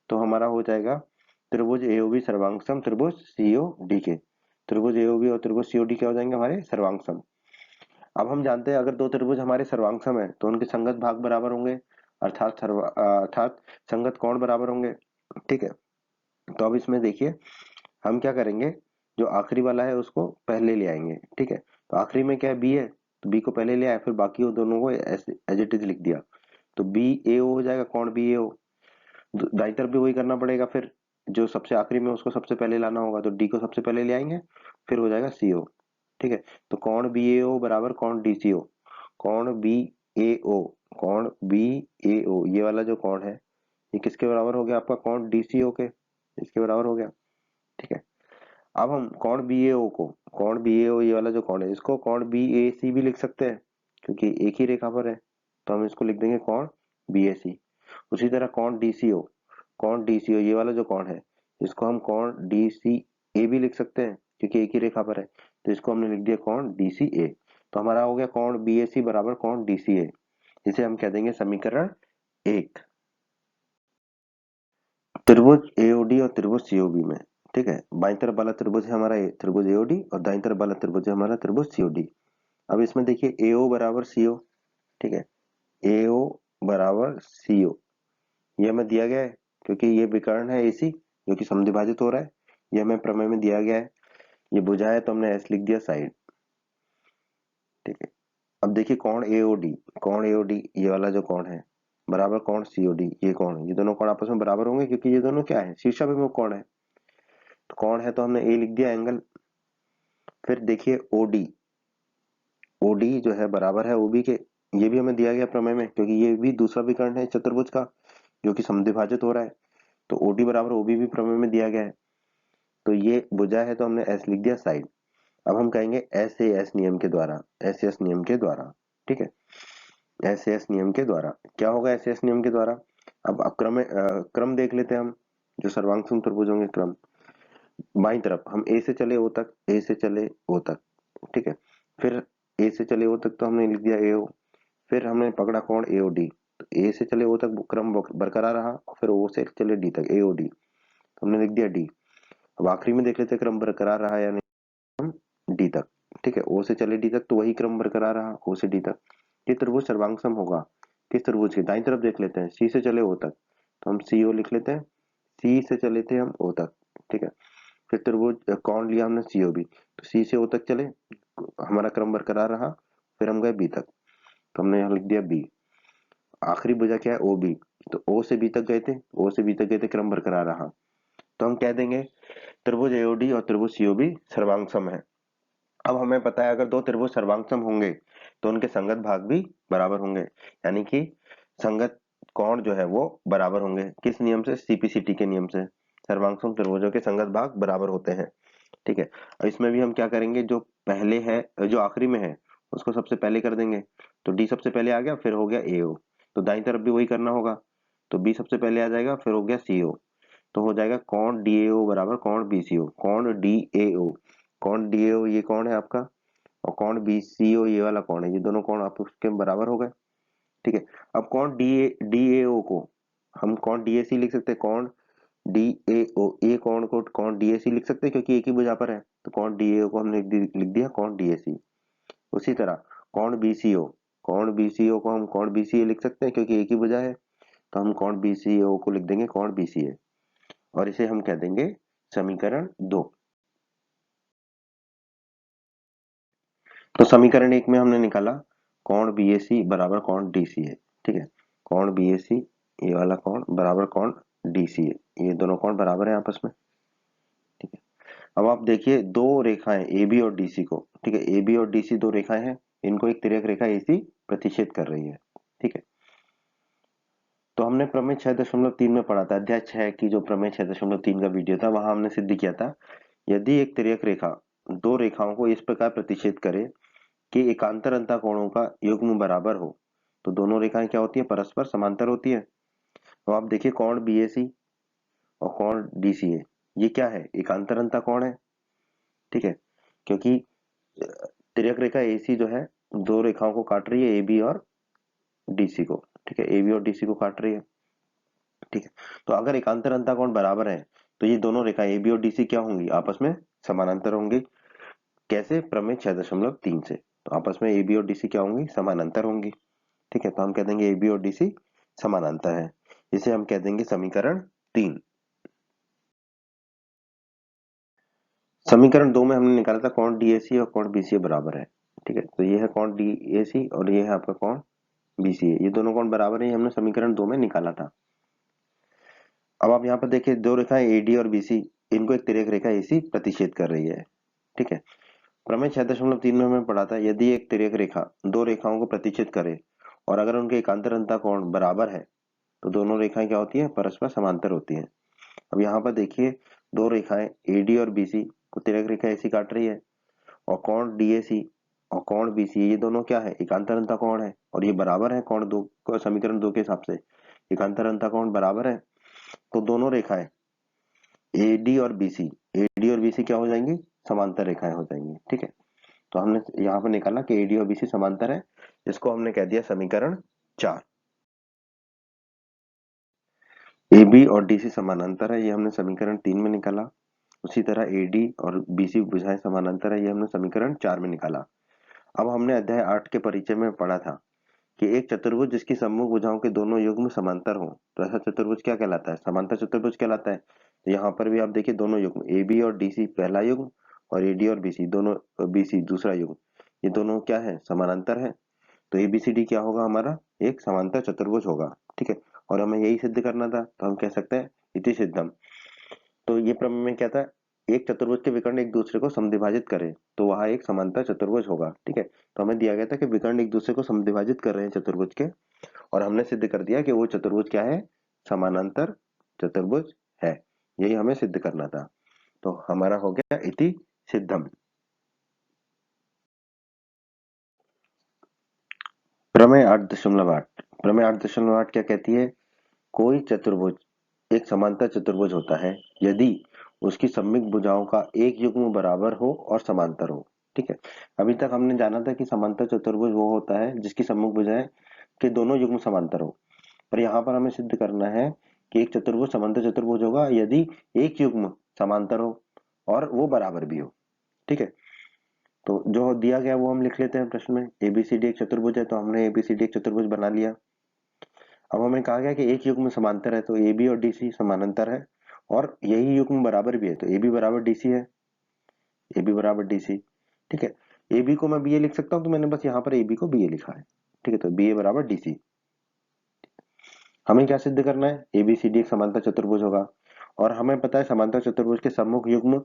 तो हमारा हो जाएगा त्रिभुज एओबी सर्वांग सम त्रिभुज सीओ डी के। त्रिभुज एओबी और त्रिभुज सीओ डी क्या हो जाएंगे हमारे सर्वांग सम। अब हम जानते हैं अगर दो त्रिभुज हमारे सर्वांग सम है तो उनके संगत भाग बराबर होंगे, अर्थात संगत कोण बराबर होंगे। ठीक है, तो अब इसमें देखिए हम क्या करेंगे, जो आखिरी वाला है उसको पहले ले आएंगे। ठीक है, तो आखिरी में क्या है, बी है, तो बी को पहले ले आए, फिर बाकी वो दोनों को एज इट इज लिख दिया, तो बी ए ओ हो जाएगा, कौन बी ए ओ। दाई तरफ भी वही करना पड़ेगा, फिर जो सबसे आखिरी में उसको सबसे पहले लाना होगा, तो डी को सबसे पहले ले आएंगे, फिर हो जाएगा सी ओ। ठीक है, तो कौन बी ए ओ बराबर कौन डी सी ओ, कौन बी ए ओ, कौन बी ए ओ, ये वाला जो कौन है ये किसके बराबर हो गया आपका, कौन डी सी ओ के, इसके बराबर हो गया। ठीक है, अब हम कौन बी ए ओ को, कौन बी ए ओ ये वाला जो कौन है इसको कौन बी ए सी भी लिख सकते हैं क्योंकि एक ही रेखा पर है, तो हम इसको लिख देंगे कौन बी ए सी। उसी तरह कौन डी सी ओ, कौन डी सी ओ ये वाला जो कौन है इसको हम कौन डी सी ए भी लिख सकते हैं क्योंकि एक ही रेखा पर है, तो इसको हमने लिख दिया कौन डी सी ए। तो हमारा हो गया कौन बी ए सी बराबर कौन डी सी ए, इसे हम कह देंगे समीकरण एक। त्रिभुज एओडी और त्रिभुज सीओबी में, ठीक है, बाईं तरफ वाला त्रिभुज है हमारा त्रिभुज एओडी और दाईं तरफ वाला त्रिभुज है हमारा त्रिभुज सीओडी। अब इसमें देखिए एओ बराबर सीओ। ठीक है, एओ बराबर सीओ ये हमें दिया गया है क्योंकि ये विकर्ण है एसी जो कि समद्विभाजित हो रहा है, ये हमें प्रमेय में दिया गया है। ये भुजा है तो हमने एस लिख दिया साइड। ठीक है, अब देखिए कौन एओडी, कौन एओडी ये वाला जो कौन है बराबर कौन सीओडी, ये कौन है, ये दोनों कौन आपस में बराबर होंगे क्योंकि ये दोनों क्या है, शीर्षाभिमुख कौन है। तो कौन है तो हमने ए लिख दिया एंगल। फिर देखिए ओडी, ओडी जो है बराबर है ओबी के। ये भी हमें दिया गया प्रमेय में, क्योंकि ये भी दूसरा विकर्ण है चतुर्भुज का जो कि समद्विभाजित हो रहा है। तो ओडी बराबर ओबी भी प्रमेय में दिया गया है। तो ये भुजा है तो हमने एस लिख दिया साइड। अब हम कहेंगे एस ए एस नियम के द्वारा, एस एस नियम के द्वारा, ठीक है। एस एस नियम के द्वारा क्या होगा, एस एस नियम के द्वारा। अब क्रम देख लेते हैं हम, जो सर्वांग समत्रिभुजों के क्रम। बाईं तरफ हम ए से चले ओ तक, ए से चले ओ तक, ठीक है। फिर ए से चले ओ तक तो हमने लिख दिया एओ। फिर हमने पकड़ा कोण एओडी, तो ए से चले ओ तक क्रम बरकरार रहा, फिर ओ से चले डी तक एओडी, तो हमने लिख दिया डी। अब आखिरी में देख लेते हैं क्रम बरकरार रहा या नहीं, डी तक, ठीक है। ओ से चले डी तक तो वही क्रम बरकरार रहा, ओ से डी तक। ये त्रिभुज सर्वांग होगा किस त्रिभुज के, दाईं तरफ देख लेते हैं, सी से चले ओ तक, तो हम सी ओ लिख लेते हैं। सी से चले थे हम ओ तक, ठीक है। फिर त्रिभुज कौन लिया हमने, सीओबी, तो सी से ओ तक चले, हमारा क्रम बरकरार रहा। फिर हम गए बी तक, तो हमने यहाँ लिख दिया बी। आखिरी भुजा क्या है, ओ बी, तो ओ से बी तक गए थे, ओ से बी तक गए थे, क्रम बरकरार रहा। तो हम कह देंगे त्रिभुज एओडी और त्रिभुज सीओबी सर्वांग सम है। अब हमें पता है अगर दो त्रिभुज सर्वांग सम होंगे तो उनके संगत भाग भी बराबर होंगे, यानी कि संगत कोण जो है वो बराबर होंगे। किस नियम से, सीपीसीटी के नियम से। सर्वांग सम त्रिभुजों के संगत भाग बराबर होते हैं, ठीक है। और इसमें भी हम क्या करेंगे, जो पहले है जो आखिरी में है उसको सबसे पहले कर देंगे। तो डी सबसे पहले आ गया, फिर हो गया एओ, तो दाईं तरफ भी वही करना होगा। तो बी सबसे पहले आ जाएगा, फिर हो गया सीओ, तो हो जाएगा कोण डीएओ बराबर कोण बीसीओ। कोण डीएओ, कोण डीएओ ये कौन है आपका, और कोण बीसीओ ये वाला कौन है, ये दोनों कोण आपके उसके बराबर हो गए, ठीक है। अब कोण डीएओ को हम कोण डीएसी लिख सकते हैं, कोण डीएओ, ए कोण को कोण डीएसी लिख सकते हैं क्योंकि एक ही भुजा पर है, तो कोण डीएओ को हमने लिख दिया कोण डीएसी। उसी तरह कोण बीसीओ, कोण बीसीओ को हम कोण बीसीए लिख सकते हैं क्योंकि एक ही भुजा है, तो हम कोण बीसीओ को लिख देंगे कोण बीसीए, और इसे हम कह देंगे समीकरण 2। तो समीकरण 1 में हमने निकाला कोण बीएसी बराबर कोण डीसीए, ठीक है। कोण बीएसी ये वाला कोण बराबर कोण डीसीए, ये दोनों कोण बराबर है आपस में, ठीक है। अब आप देखिए दो रेखाएं ए बी और डीसी को, ठीक है, ए बी और डीसी दो रेखाएं हैं, इनको एक तिर्यक रेखा एसी प्रतिच्छेद कर रही है, ठीक है। तो हमने प्रमेय 6.3 में पढ़ा था, अध्याय 6 की जो प्रमेय 6.3 का वीडियो था, वहां हमने सिद्ध किया था यदि एक तिर्यक रेखा दो रेखाओं को इस प्रकार प्रतिच्छेद करे कि एकांतर अंतःकोणों का युग्म बराबर हो, तो दोनों रेखाएं क्या होती है, परस्पर समांतर होती है। तो आप देखिए कोण बीएसी और कोण डीसीए ये क्या है, एकांतर अंतःकोण है, ठीक है। क्योंकि तिर्यक रेखा एसी जो है दो रेखाओं को काट रही है, ए बी और डीसी को, ठीक है, ए बी और डीसी को काट रही है, ठीक है। तो अगर एकांतर अंतःकोण बराबर है तो ये दोनों रेखा ए बी और डीसी क्या होंगी, आपस में समानांतर होंगी। कैसे, प्रमेय 6.3 से, तो आपस में ए बी और डीसी क्या होंगी, समानांतर होंगी, ठीक है। तो हम कह देंगे ए बी और डीसी समानांतर है, इसे हम कह देंगे समीकरण 3। समीकरण 2 में हमने निकाला था कोण डीएसी और कोण बीसीए बराबर है, ठीक है। तो ये है कोण डीएसी और ये है आपका कोण बीसीए, ये दोनों कोण बराबर है, ये हमने समीकरण 2 में निकाला था। अब आप यहाँ पर देखिए दो रेखाएं एडी और बीसी, इनको एक तिर्यक रेखा एसी प्रतिच्छेद कर रही है, ठीक है। प्रमेय 6.3 में हमें पढ़ा था यदि एक तिर्यक रेखा दो रेखाओं को प्रतिच्छेद करे और अगर उनके एकांतर अंतःकोण बराबर है तो दोनों रेखाएं क्या होती है, परस्पर समांतर होती है। अब यहाँ पर देखिए दो रेखाएं एडी और बीसी को तिर्यक रेखा एसी काट रही है, और कोण डीएसी और कोण बीसी ये दोनों क्या है, एकांतर अंतःकोण है, और ये बराबर है कोण 2 को, समीकरण 2 के हिसाब से एकांतर अंतःकोण बराबर है। तो दोनों रेखाएं एडी और बीसी, एडी और बीसी क्या हो जाएंगी, समांतर रेखाएं हो जाएंगी, ठीक है। तो हमने यहाँ पर निकाला कि एडी और बीसी समांतर है, जिसको हमने कह दिया समीकरण 4। ए बी और डीसी समानांतर है, ये हमने समीकरण 3 में निकाला। उसी तरह एडी और बीसी भुजाएं समानांतर है, ये हमने समीकरण 4 में निकाला। अब हमने अध्याय 8 के परिचय में पढ़ा था कि एक चतुर्भुज जिसकी सम्मुख भुजाओं के दोनों युग्म समांतर हो तो ऐसा चतुर्भुज क्या कहलाता है, समांतर चतुर्भुज कहलाता है। तो यहाँ पर भी आप देखिए दोनों युग्म ए बी और डीसी पहला युग्म और एडी और बीसी दोनों, बीसी दूसरा युग्म, ये दोनों क्या है, समानांतर है। तो एबीसीडी क्या होगा हमारा, एक समांतर चतुर्भुज होगा, ठीक है। और हमें यही सिद्ध करना था, तो हम कह सकते हैं इति सिद्धम। तो ये प्रमेय में क्या था, एक चतुर्भुज के विकर्ण एक दूसरे को समद्विभाजित करें तो वह एक समांतर चतुर्भुज होगा। ठीक है, तो हमें दिया गया था कि विकर्ण एक दूसरे को समद्विभाजित कर रहे हैं चतुर्भुज के, और हमने सिद्ध कर दिया कि वो चतुर्भुज क्या है, समानांतर चतुर्भुज है। यही हमें सिद्ध करना था। तो हमारा हो गया इति सिद्धम। प्रमेय 8.8। प्रमेय 8.8 क्या कहती है, कोई चतुर्भुज एक समांतर चतुर्भुज होता है यदि उसकी सम्मिक भुजाओं का एक युग्म बराबर हो और समांतर हो। ठीक है, अभी तक हमने जाना था कि समांतर चतुर्भुज वो होता है जिसकी सम्मुख भुजाएं के दोनों युग्म समांतर हो, पर यहाँ पर हमें सिद्ध करना है कि एक चतुर्भुज समांतर चतुर्भुज होगा यदि एक युग्म समांतर हो और वो बराबर भी हो। ठीक है, तो जो दिया गया वो हम लिख लेते हैं प्रश्न में। एबीसीडी एक चतुर्भुज है, तो हमने एबीसीडी एक चतुर्भुज बना लिया। अब हमें कहा गया कि एक युग्म समांतर है, तो ए बी और डीसी समानांतर है, और यही युग्म बराबर भी है, तो ए बी बराबर डीसी है, ए बी बराबर डीसी। ठीक है, ए बी को मैं बी ए लिख सकता हूँ, तो मैंने बस यहाँ पर ए बी को बी ए लिखा है। ठीक है, तो बी ए बराबर डीसी। हमें क्या सिद्ध करना है, ए बी सी डी एक समांतर चतुर्भुज होगा, और हमें पता है समांतर चतुर्भुज के सम्मुख युग्म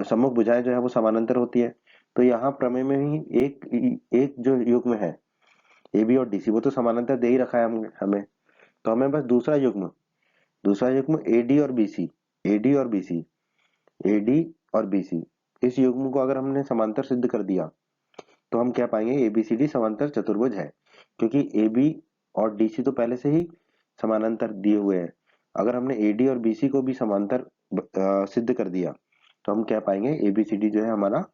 सम्मुख भुजाएं जो है वो समानांतर होती है। तो यहाँ प्रमेय में ही एक एक जो युग्म है ए बी और डीसी वो तो समानांतर दे ही रखा है हमें, तो हमें बस दूसरा युग्म एडी और बीसी, एडी और बीसी, एडी और बीसी, इस युग्म को अगर हमने समांतर सिद्ध कर दिया तो हम क्या पाएंगे, एबीसीडी समांतर चतुर्भुज है, क्योंकि एबी और डीसी तो पहले से ही समानांतर दिए हुए हैं। अगर हमने एडी और बीसी को भी समांतर सिद्ध कर दिया तो हम क्या पाएंगे, एबीसीडी जो है हमारा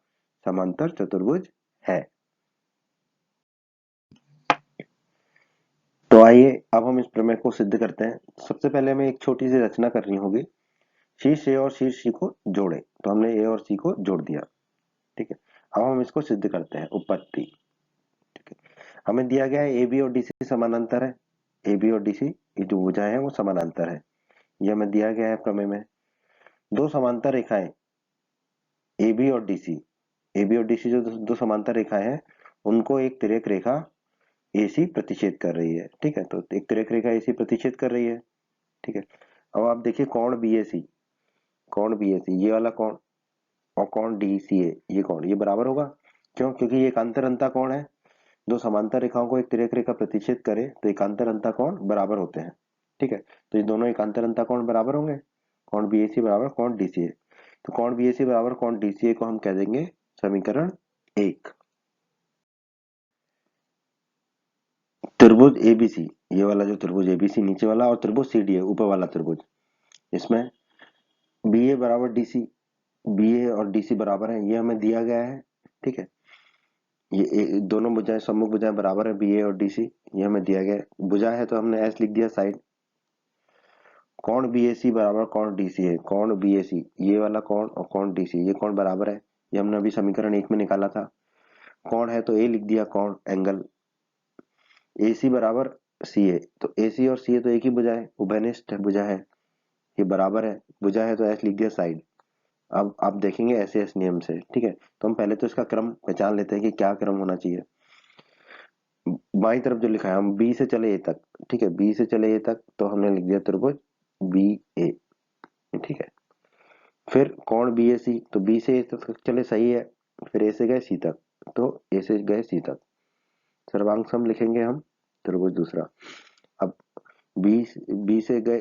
समांतर चतुर्भुज है। तो आइए अब हम इस प्रमेय को सिद्ध करते हैं। सबसे पहले हमें एक छोटी सी रचना करनी होगी, शीर्ष ए और शीर्ष सी को जोड़े, तो हमने ए और सी को जोड़ दिया। ठीक है, अब हम इसको सिद्ध करते हैं, उपपत्ति। ठीक है, हमें दिया गया है ए बी और डीसी समानांतर है, ए बी और डीसी ये जो भुजाएं हैं वो समानांतर है, ये हमें दिया गया है प्रमेय में। दो समांतर रेखाएं ए बी और डीसी, ए बी और डीसी जो दो समांतर रेखाएं हैं उनको एक तिर्यक रेखा एसी प्रतिच्छेद कर रही है। ठीक है, तो एक तिर्यक रेखा एसी प्रतिच्छेद कर रही है। ठीक है, अब आप देखिए कोण बीएसी, कोण बीएसी ये वाला कोण और कोण डीसीए ये कोण ये बराबर होगा। क्यों, क्योंकि ये एकांतर अंता कोण है। दो समांतर रेखाओं को एक तिर्यक रेखा प्रतिच्छेद करे तो एकांतर अंता कोण बराबर होते हैं। ठीक है, तो ये दोनों एकांतर अंता कोण बराबर होंगे, कोण बीएसी बराबर कोण डीसीए। तो कोण बीएसी बराबर कोण डीसीए को हम कह देंगे समीकरण 1। त्रिभुज एबीसी, ये वाला जो त्रिभुज एबीसी नीचे वाला, और त्रिभुज सीडी है ऊपर वाला त्रिभुज, इसमें बी ए बराबर डीसी, बी ए और डीसी बराबर है, ये हमें दिया गया है। ठीक है, ये दोनों भुजाएं सम्मुख भुजाएं बराबर है बी ए और डीसी, ये हमें दिया गया है। भुजा है तो हमने एस लिख दिया साइड। कोण बीएसी बराबर कोण डीसी है, कोण बीएसी ये वाला कोण और कोण डीसी ये कोण बराबर है, ये हमने अभी समीकरण 1 में निकाला था। कोण है तो ए लिख दिया, कोण एंगल। एसी बराबर सी ए, तो एसी और सी ए तो एक ही भुजा है, उभयनिष्ठ भुजा है, ये बराबर है। भुजा है तो एस लिख दिया साइड। अब आप देखेंगे ऐसे एस नियम से। ठीक है, तो हम पहले तो इसका क्रम पहचान लेते हैं कि क्या क्रम होना चाहिए। बाई तरफ जो लिखा है, हम बी से चले ए तक, ठीक है, बी से चले ए तक तो हमने लिख दिया त्रिभुज बी ए। ठीक है, फिर कोण बी ए सी, तो बी से ए तक चले सही है, फिर ए से गए सी तक, तो ए से गए सी तक सर्वांग सम लिखेंगे हम त्रिभुज दूसरा। अब बी बी से गए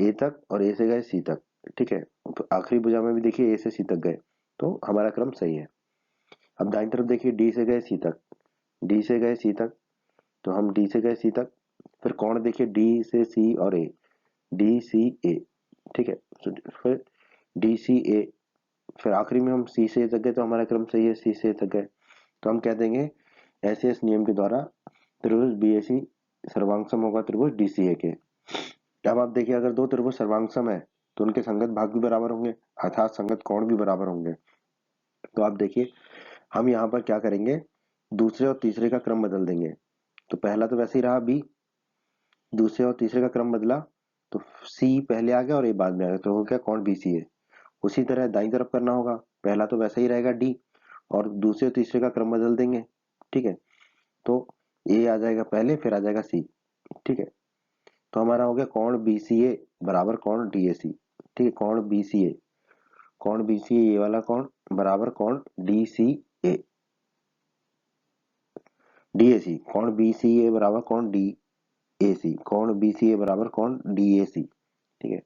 ए तक और ए से गए सी तक। ठीक है, तो आखिरी भुजा में भी देखिए ए से सी तक गए, तो हमारा क्रम सही है। अब दाईं तरफ देखिए डी से गए सी तक, डी से गए सी तक, तो हम डी से गए सी तक, फिर कोण देखिए डी से सी और ए, डी सी ए। ठीक है, फिर डी सी ए, फिर आखिरी में हम सी से ए तक गए, तो हमारा क्रम सही है, सी से ए तक गए, तो हम कह देंगे ऐसे इस नियम के द्वारा त्रिभुज बी ए सी सर्वांग सम होगा त्रिभुज डी सी ए के। अब आप देखिए अगर दो त्रिभुज सर्वांग सम है तो उनके संगत भाग भी बराबर होंगे, अर्थात संगत कोण भी बराबर होंगे। तो आप देखिए हम यहाँ पर क्या करेंगे, दूसरे और तीसरे का क्रम बदल देंगे। तो पहला तो वैसे ही रहा बी, दूसरे और तीसरे का क्रम बदला तो सी पहले आ गया और ए बाद में आ गया, तो हो गया कोण बी सी ए। उसी तरह दाईं तरफ करना होगा, पहला तो वैसे ही रहेगा डी और दूसरे और तीसरे का क्रम बदल देंगे। ठीक है, तो ए आ जाएगा पहले फिर आ जाएगा सी। ठीक है, तो हमारा हो गया कोण बी सी ए बराबर कोण डी ए सी। ठीक है, कोण बी सी ए कोण BCA ये वाला कोण बराबर कोण DCA DAC, कोण BCA बराबर कोण DAC, कोण BCA बराबर कोण DAC। ठीक है,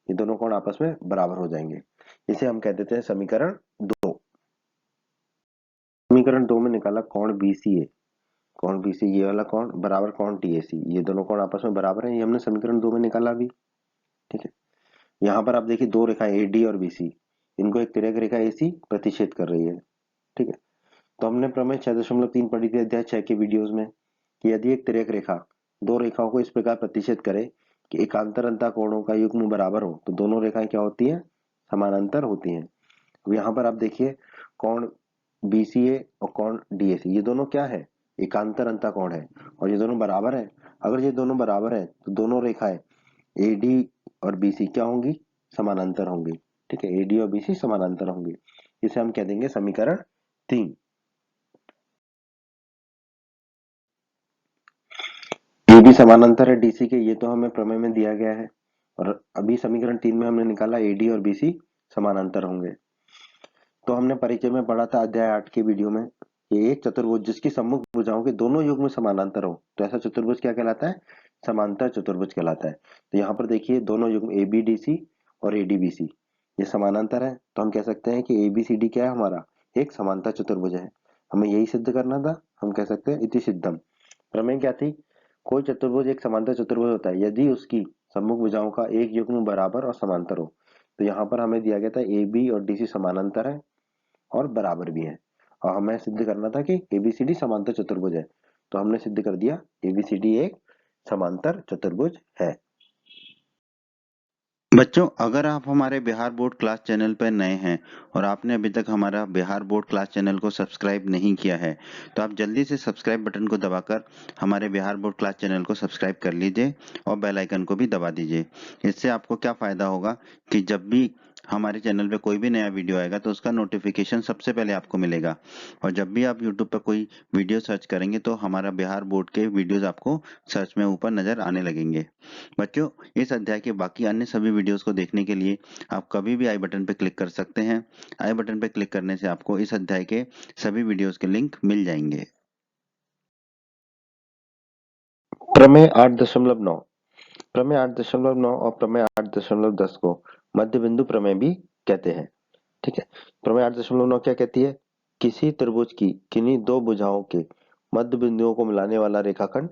ये दोनों कोण आपस में बराबर हो जाएंगे। इसे हम कह देते हैं समीकरण 2। समीकरण 2 में निकाला कोण BCA, कोण BCA ये वाला कोण बराबर कोण DAC, ये दोनों कोण आपस में बराबर है, ये हमने समीकरण 2 में निकाला अभी। ठीक है, यहाँ पर आप देखिए दो रेखा AD और BC, इनको एक तिर्यक रेखा AC प्रतिच्छेद कर रही है। ठीक है, तो हमने प्रमेय 6.3 पढ़ी थी अध्याय 6 के वीडियोस में कि यदि एक तिर्यक रेखा दो रेखाओं को इस प्रकार प्रतिच्छेद करे कि एकांतर अंतः कोणों का युग्म बराबर हो तो दोनों रेखाएं क्या होती हैं, समानांतर होती हैं। अब यहाँ पर आप देखिए कोण BCA और कोण DAC ये दोनों क्या है, एकांतर अंतः कोण है और ये दोनों बराबर है। अगर ये दोनों बराबर है तो दोनों रेखाएं AD और BC क्या होंगी, समानांतर होंगी। ठीक है, AD और BC समानांतर होंगी, इसे हम कह देंगे समीकरण 3। ये भी समानांतर है DC के, ये तो हमें प्रमेय में दिया गया है। और अभी समीकरण 3 में हमने निकाला AD और BC समानांतर होंगे। तो हमने परिचय में पढ़ा था अध्याय 8 के वीडियो में, ये एक चतुर्भुज जिसकी सम्मुख भुजाओं के दोनों युग्म समानांतर हो तो ऐसा चतुर्भुज क्या कहलाता है, समांतर चतुर्भुज कहलाता है। तो यहाँ पर देखिए दोनों युग्म ABDC और ADBC ये समानांतर है, तो हम कह सकते हैं कि ABCD क्या है, हमारा एक समांतर चतुर्भुज है। हमें यही सिद्ध करना था, हम कह सकते हैं इति सिद्धम। प्रमेय क्या थी, कोई चतुर्भुज एक समांतर चतुर्भुज होता है यदि उसकी सम्मुख भुजाओं का एक युग्म बराबर और समांतर हो। तो यहाँ पर हमें दिया गया था AB और DC समानांतर है और बराबर भी है, और हमें सिद्ध करना था कि ABCD समांतर चतुर्भुज है। तो हमने सिद्ध कर दिया ABCD एक समांतर चतुर्भुज है। बच्चों, अगर आप हमारे बिहार बोर्ड क्लास चैनल पर नए हैं और आपने अभी तक हमारा बिहार बोर्ड क्लास चैनल को सब्सक्राइब नहीं किया है तो आप जल्दी से सब्सक्राइब बटन को दबाकर हमारे बिहार बोर्ड क्लास चैनल को सब्सक्राइब कर लीजिए और बेल आइकन को भी दबा दीजिए। इससे आपको क्या फ़ायदा होगा कि जब भी हमारे चैनल पे कोई भी नया वीडियो आएगा तो उसका नोटिफिकेशन सबसे पहले आपको मिलेगा, और जब भी आप यूट्यूब पर कोई वीडियो सर्च करेंगे तो हमारा बिहार बोर्ड के वीडियोज़ आपको सर्च में ऊपर नज़र आने लगेंगे। बच्चों, इस अध्याय के बाकी अन्य सभी वीडियोस को देखने के लिए आप कभी भी आई बटन पर क्लिक कर सकते हैं। आई बटन पर क्लिक करने से आपको इस अध्याय के सभी वीडियोस के लिंक मिल जाएंगे। प्रमेय 8.9, प्रमेय 8.9 और प्रमेय 8.10 को मध्य बिंदु प्रमेय भी कहते हैं। ठीक है, प्रमेय 8.9 क्या कहती है, किसी त्रिभुज की किन्हीं दो भुजाओं के मध्य बिंदुओं को मिलाने वाला रेखाखंड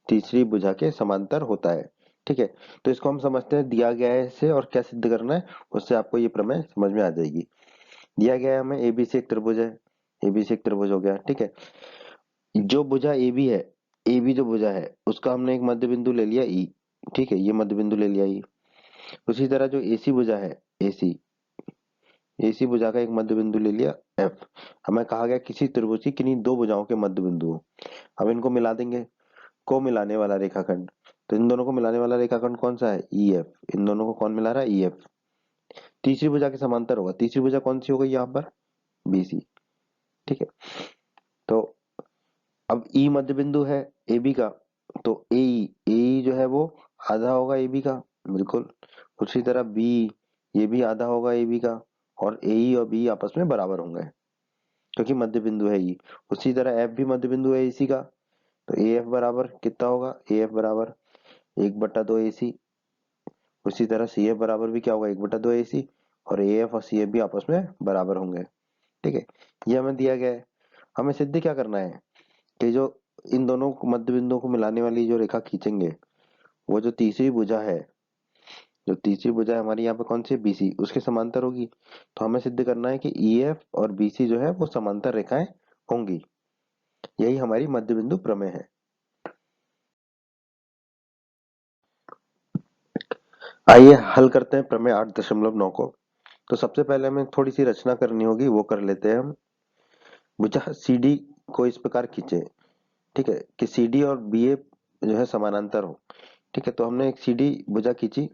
तीसरी भुजा के समांतर होता है। ठीक है, तो इसको हम समझते हैं दिया गया है इसे और क्या सिद्ध करना है, उससे आपको ये प्रमेय समझ में आ जाएगी। दिया गया है हमें ABC एक त्रिभुज है, ABC एक त्रिभुज हो गया। ठीक है, जो भुजा AB है, AB जो भुजा है उसका हमने एक मध्य बिंदु ले लिया E। ठीक है, ये मध्य बिंदु ले लिया E। उसी तरह जो AC भुजा है, AC भुजा का एक मध्य बिंदु ले लिया F। हमें कहा गया किसी त्रिभुज की किन्हीं दो भुजाओं के मध्य बिंदु हो। अब इनको मिला देंगे, को मिलाने वाला रेखाखंड, तो इन दोनों को मिलाने वाला रेखाखंड कौन सा है, EF। इन दोनों को कौन मिला रहा है, EF। तीसरी भुजा के समांतर होगा, तीसरी भुजा कौन सी हो गई यहाँ पर, BC। ठीक है, तो अब E मध्य बिंदु है AB का, तो AE जो है वो आधा होगा AB का, बिल्कुल। उसी तरह B, ये भी आधा होगा AB का, और AE और B आपस में बराबर होंगे क्योंकि मध्य बिंदु है E। उसी तरह F भी मध्य बिंदु है AC का, तो AF बराबर कितना होगा, AF बराबर 1/2 AC। उसी तरह CF बराबर भी क्या होगा, 1/2 AC, और AF और CF भी आपस में बराबर होंगे। ठीक है, ये हमें दिया गया है। हमें सिद्ध क्या करना है कि जो इन दोनों मध्य बिंदुओं को मिलाने वाली जो रेखा खींचेंगे वो जो तीसरी भुजा है, जो तीसरी भुजा है हमारी यहाँ पे कौन सी है, BC, उसके समांतर होगी। तो हमें सिद्ध करना है कि EF और BC जो है वो समांतर रेखाएं होंगी। यही हमारी मध्य बिंदु प्रमेय है। आइए हल करते हैं प्रमेय 8.9 को। तो सबसे पहले हमें थोड़ी सी रचना करनी होगी, वो कर लेते हैं हम। भुजा CD को इस प्रकार खींचे, ठीक है, कि CD और BA जो है समानांतर हो। ठीक है, तो हमने एक CD भुजा खींची,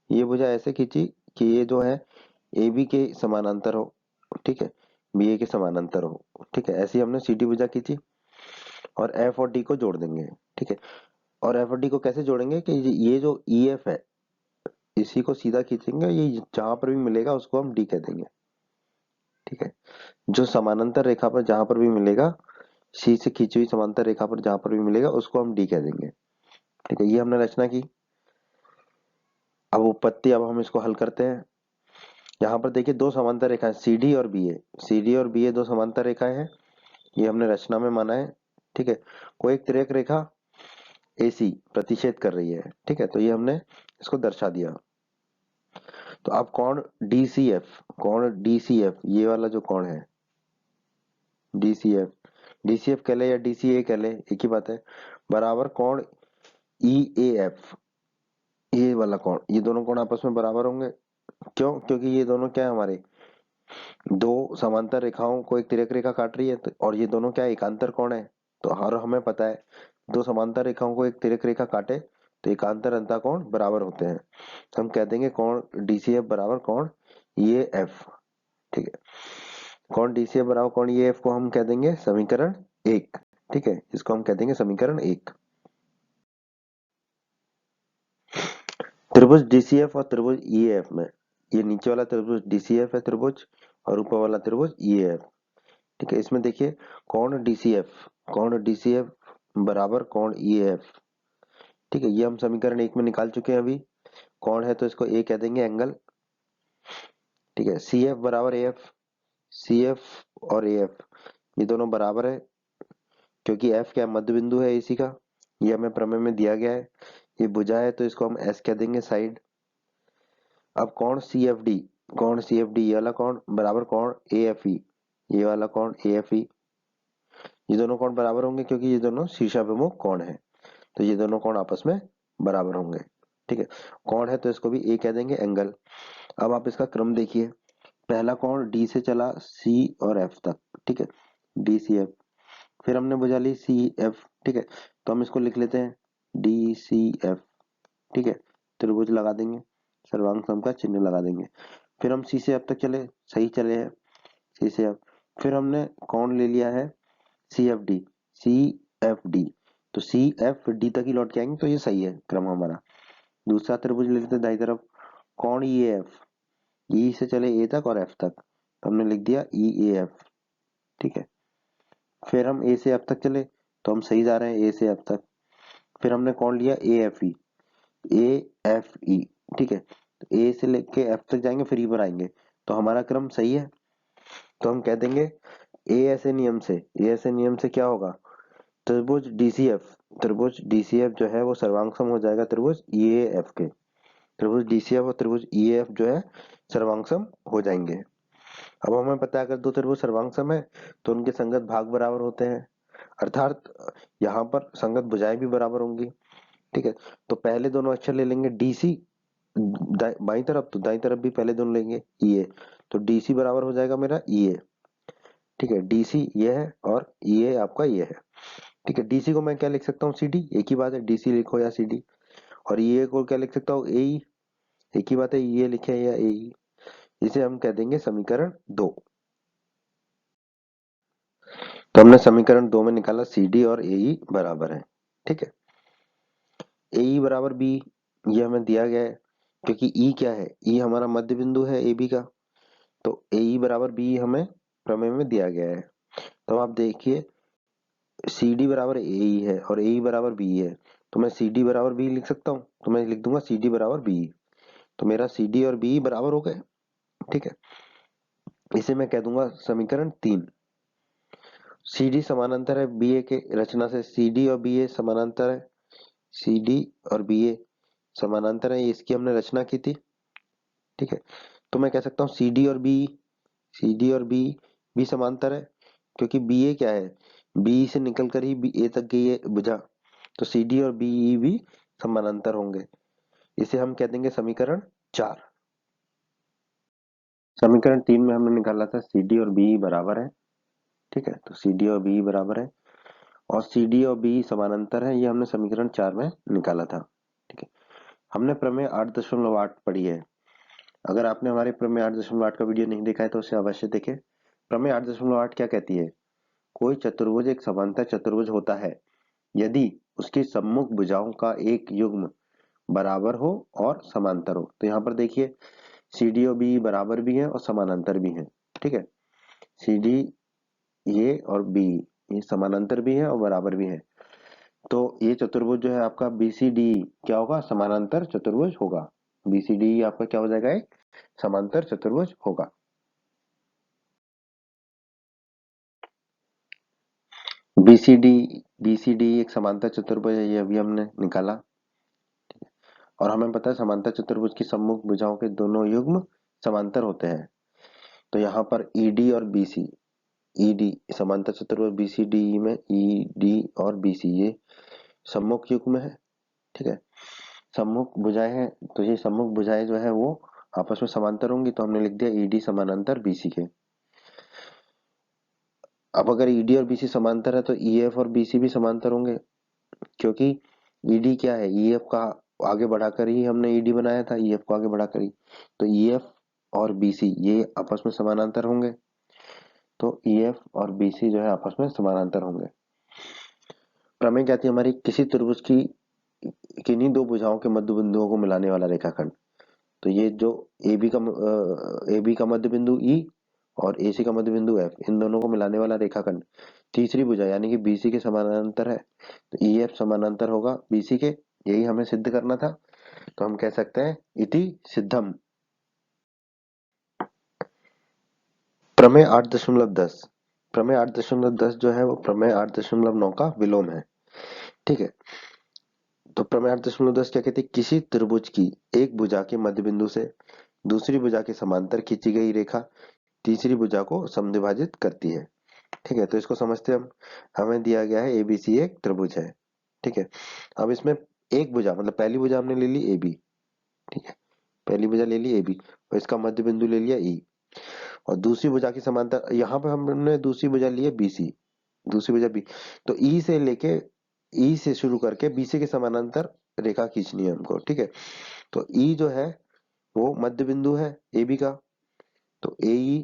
ये भुजा ऐसे खींची कि ये जो है AB के समानांतर हो, ठीक है, BA के समानांतर हो। ठीक है, ऐसी हमने CD भुजा खींची और F और D को जोड़ देंगे। ठीक है, और F और D को कैसे जोड़ेंगे कि ये जो EF है, इसी को सीधा खींचेंगे, ये जहां पर भी मिलेगा उसको हम डी कह देंगे। ठीक है, जो समानांतर रेखा पर जहां पर भी मिलेगा, सी से खींची हुई समांतर रेखा पर जहां पर भी मिलेगा उसको हम डी कह देंगे। ठीक है, ये हमने रचना की। अब उत्पत्ति, अब हम इसको हल करते हैं। यहाँ पर देखिए दो समांतर रेखाएं सी डी और बी ए, सी डी और बी ए दो समांतर रेखाएं हैं, ये हमने रचना में माना है। ठीक है, कोई एक तिर्यक रेखा AC प्रतिच्छेद कर रही है। ठीक है, तो ये हमने इसको दर्शा दिया। तो अब कोण DCF, कोण DCF, ये वाला जो कोण है DCF कह ले या DCA कह ले, एक ही बात है, बराबर कोण EAF, ये वाला कोण, ये दोनों कोण आपस में बराबर होंगे। क्यों? क्योंकि ये दोनों क्या है, हमारे दो समांतर रेखाओं को एक तिर्यक रेखा काट रही है, और ये दोनों क्या है, एकांतर कोण है। तो हर हमें पता है दो समांतर रेखाओं को एक तिर्यक रेखा काटे तो एकांतर अंतः कोण बराबर होते हैं। तो हम कह देंगे कोण DCF बराबर कोण EAF। ठीक है, कोण DCF बराबर कोण EAF को हम कह देंगे समीकरण 1। ठीक है, इसको हम कह देंगे समीकरण 1। त्रिभुज DCF और त्रिभुज EAF में, ये नीचे वाला त्रिभुज DCF है त्रिभुज, और ऊपर वाला त्रिभुज EAF। ठीक है, इसमें देखिए कोण DCF बराबर कोण EAF। ठीक है, ये हम समीकरण 1 में निकाल चुके हैं अभी। कोण है तो इसको A कह देंगे, एंगल। ठीक है, CF बराबर AF, CF और AF ये दोनों बराबर है, क्योंकि F क्या मध्य बिंदु है AC का, ये हमें प्रमेय में दिया गया है। ये भुजा है तो इसको हम S कह देंगे, साइड। अब कोण CFD ये वाला कोण बराबर कोण AFE, ये वाला कोण AFE, ये दोनों कोण बराबर होंगे क्योंकि ये दोनों शीर्षाभिमुख कोण है, तो ये दोनों कोण आपस में बराबर होंगे। ठीक है, कोण है तो इसको भी A कह देंगे, एंगल। अब आप इसका क्रम देखिए, पहला कोण D से चला C और F तक। ठीक है, DCF, फिर हमने बुझा ली CF। ठीक है, तो हम इसको लिख लेते हैं DCF। ठीक है, त्रिभुज लगा देंगे, सर्वांग सम का चिन्ह लगा देंगे। फिर हम C से F तक चले, सही चले हैं, C से F। फिर हमने कोण ले लिया है CFD, तो CFD तक ही लौट के आएंगे, तो ये सही है क्रम हमारा। दूसरा त्रिभुज ले लेते हैं दाई तरफ, कोण EAF, E से चले A तक और F तक, तो हमने लिख दिया EAF। ठीक है, फिर हम A से F तक चले, तो हम सही जा रहे हैं A से F तक। फिर हमने कोण लिया AFE, ठीक है, तो A से लेके F तक जाएंगे फिर E पर आएंगे, तो हमारा क्रम सही है। तो हम कह देंगे A ऐसे नियम से क्या होगा, त्रिभुज DCF जो है वो सर्वांग सम हो जाएगा त्रिभुज EAF के। त्रिभुज DCF और त्रिभुज EAF जो है सर्वांग सम हो जाएंगे। अब हमें पता है अगर दो त्रिभुज सर्वांग सम है तो उनके संगत भाग बराबर होते हैं, अर्थात यहाँ पर संगत भुजाएं भी बराबर होंगी। ठीक है, तो पहले दोनों अक्षर ले लेंगे DC बाई तरफ, तो दाई तरफ भी पहले दोनों लेंगे EA, तो DC बराबर हो जाएगा मेरा EA। ठीक है, DC ये है और EA आपका ये है। ठीक है, DC को मैं क्या लिख सकता हूँ, CD, एक ही बात है, DC लिखो या CD। और EA को क्या लिख सकता हूँ, AE, एक ही बात है, EA लिखे या AE। इसे हम कह देंगे समीकरण 2। तो हमने समीकरण 2 में निकाला CD और AE बराबर है। ठीक है, AE बराबर B, ये हमें दिया गया है, क्योंकि E क्या है, E हमारा मध्य बिंदु है AB का, तो AE बराबर B हमें प्रमेय में दिया गया है। तो आप देखिए CD बराबर AE है और AE बराबर B है, तो मैं CD बराबर B लिख सकता हूँ, तो मैं लिख दूंगा CD बराबर B, तो मेरा CD और B बराबर हो गए। ठीक है, इसे मैं कह दूंगा समीकरण 3। CD समानांतर है BA के, रचना से CD और BA समानांतर है, CD और BA समानांतर है, इसकी हमने रचना की थी। ठीक है, तो मैं कह सकता हूँ CD और B भी समांतर है, क्योंकि BA क्या है, B से निकलकर ही A तक गई है भुजा, तो CD और BE भी समानांतर होंगे। इसे हम कह देंगे समीकरण 4। समीकरण 3 में हमने निकाला था CD और BE बराबर है। ठीक है, तो CD और BE बराबर है और CD और BE समानांतर है, ये हमने समीकरण 4 में निकाला था। ठीक है, हमने प्रमेय 8.8 पढ़ी है। अगर आपने हमारे प्रमेय 8.8 का वीडियो नहीं देखा है तो उसे अवश्य देखें। प्रमेय 8.8 क्या कहती है, कोई चतुर्भुज एक समांतर चतुर्भुज होता है यदि उसकी सम्मुख भुजाओं का एक युग्म बराबर हो और समांतर हो। तो यहाँ पर देखिए सी डी और बी बराबर भी है और समानांतर भी है। ठीक है, सी डी ये और बी ये समानांतर भी है और बराबर भी है। तो ये चतुर्भुज जो है आपका बीसीडी क्या होगा, समानांतर चतुर्भुज होगा। बीसीडी आपका क्या हो जाएगा, एक समांतर चतुर्भुज होगा। बीसीडी बीसीडी एक समांतर चतुर्भुज है, ये अभी हमने निकाला। और हमें पता है समांतर चतुर्भुज की सम्मुख भुजाओं के दोनों युग्म समांतर होते हैं। तो यहाँ पर ईडी और बीसी, ईडी समांतर चतुर्भुज बीसीडी में ईडी और बीसी ये सम्मुख युग्म है। ठीक है, सम्मुख भुजाएं हैं, तो ये सम्मुख भुजाएं जो है वो आपस में समांतर होंगी, तो हमने लिख दिया ईडी समानांतर बीसी के। अब अगर ईडी और बीसी समांतर है तो ईएफ और बीसी भी समांतर होंगे, क्योंकि ईडी क्या है, ईएफ का आगे बढ़ाकर ही हमने ईडी बनाया था, ईएफ को आगे बढ़ाकर ही। तो ईएफ और बीसी ये आपस में समानांतर होंगे, तो ईएफ और बीसी जो है आपस में समानांतर होंगे। प्रमेय क्या थी हमारी, किसी त्रिभुज की किन्हीं दो भुजाओं के मध्य बिंदुओं को मिलाने वाला रेखाखंड। तो ये जो ए बी का मध्य बिंदु ई और ए सी का मध्य बिंदु एफ, इन दोनों को मिलाने वाला रेखाखंड तीसरी भुजा यानी कि बीसी के समानांतर है। तो ई एफ समानांतर होगा बीसी के, यही हमें सिद्ध करना था। तो हम कह सकते हैं इति सिद्धम। प्रमेय 8.10, प्रमेय 8.10 जो है वो प्रमेय 8.9 का विलोम है। ठीक है, तो प्रमेय 8.10 क्या कहती है, किसी त्रिभुज की एक भुजा के मध्य बिंदु से दूसरी भुजा के समांतर खींची गई रेखा तीसरी भुजा को समद्विभाजित करती है। ठीक है, तो इसको समझते हैं हम। हमें दिया गया है एबीसी एक त्रिभुज है। ठीक है, अब इसमें एक भुजा मतलब पहली भुजा हमने ले ली एबी। ठीक है, पहली भुजा ले ली एबी और इसका मध्य बिंदु ले लिया ई, और दूसरी भुजा की समांतर यहाँ पे हमने दूसरी भुजा ली है बीसी, दूसरी भुजा बी। तो ई से लेके ई से शुरू करके बीसी के समानांतर रेखा खींचनी है हमको। ठीक है, तो ई जो है वो मध्य बिंदु है एबी का, तो ए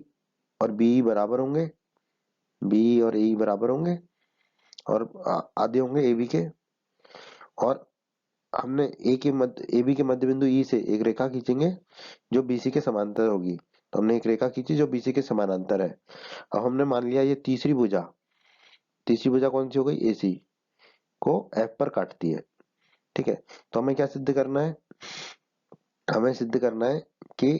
और बी बराबर होंगे, बी और ए बराबर होंगे और आधे होंगे एबी के। और हमने ए के मध्य एबी के मध्य बिंदु ई से एक रेखा खींचेंगे जो बीसी के समांतर होगी। तो हमने एक रेखा खींची जो बीसी के समानांतर है। अब हमने मान लिया ये तीसरी भुजा, तीसरी भुजा कौन सी हो गई, एसी को एफ पर काटती है। ठीक है, तो हमें क्या सिद्ध करना है, हमें सिद्ध करना है कि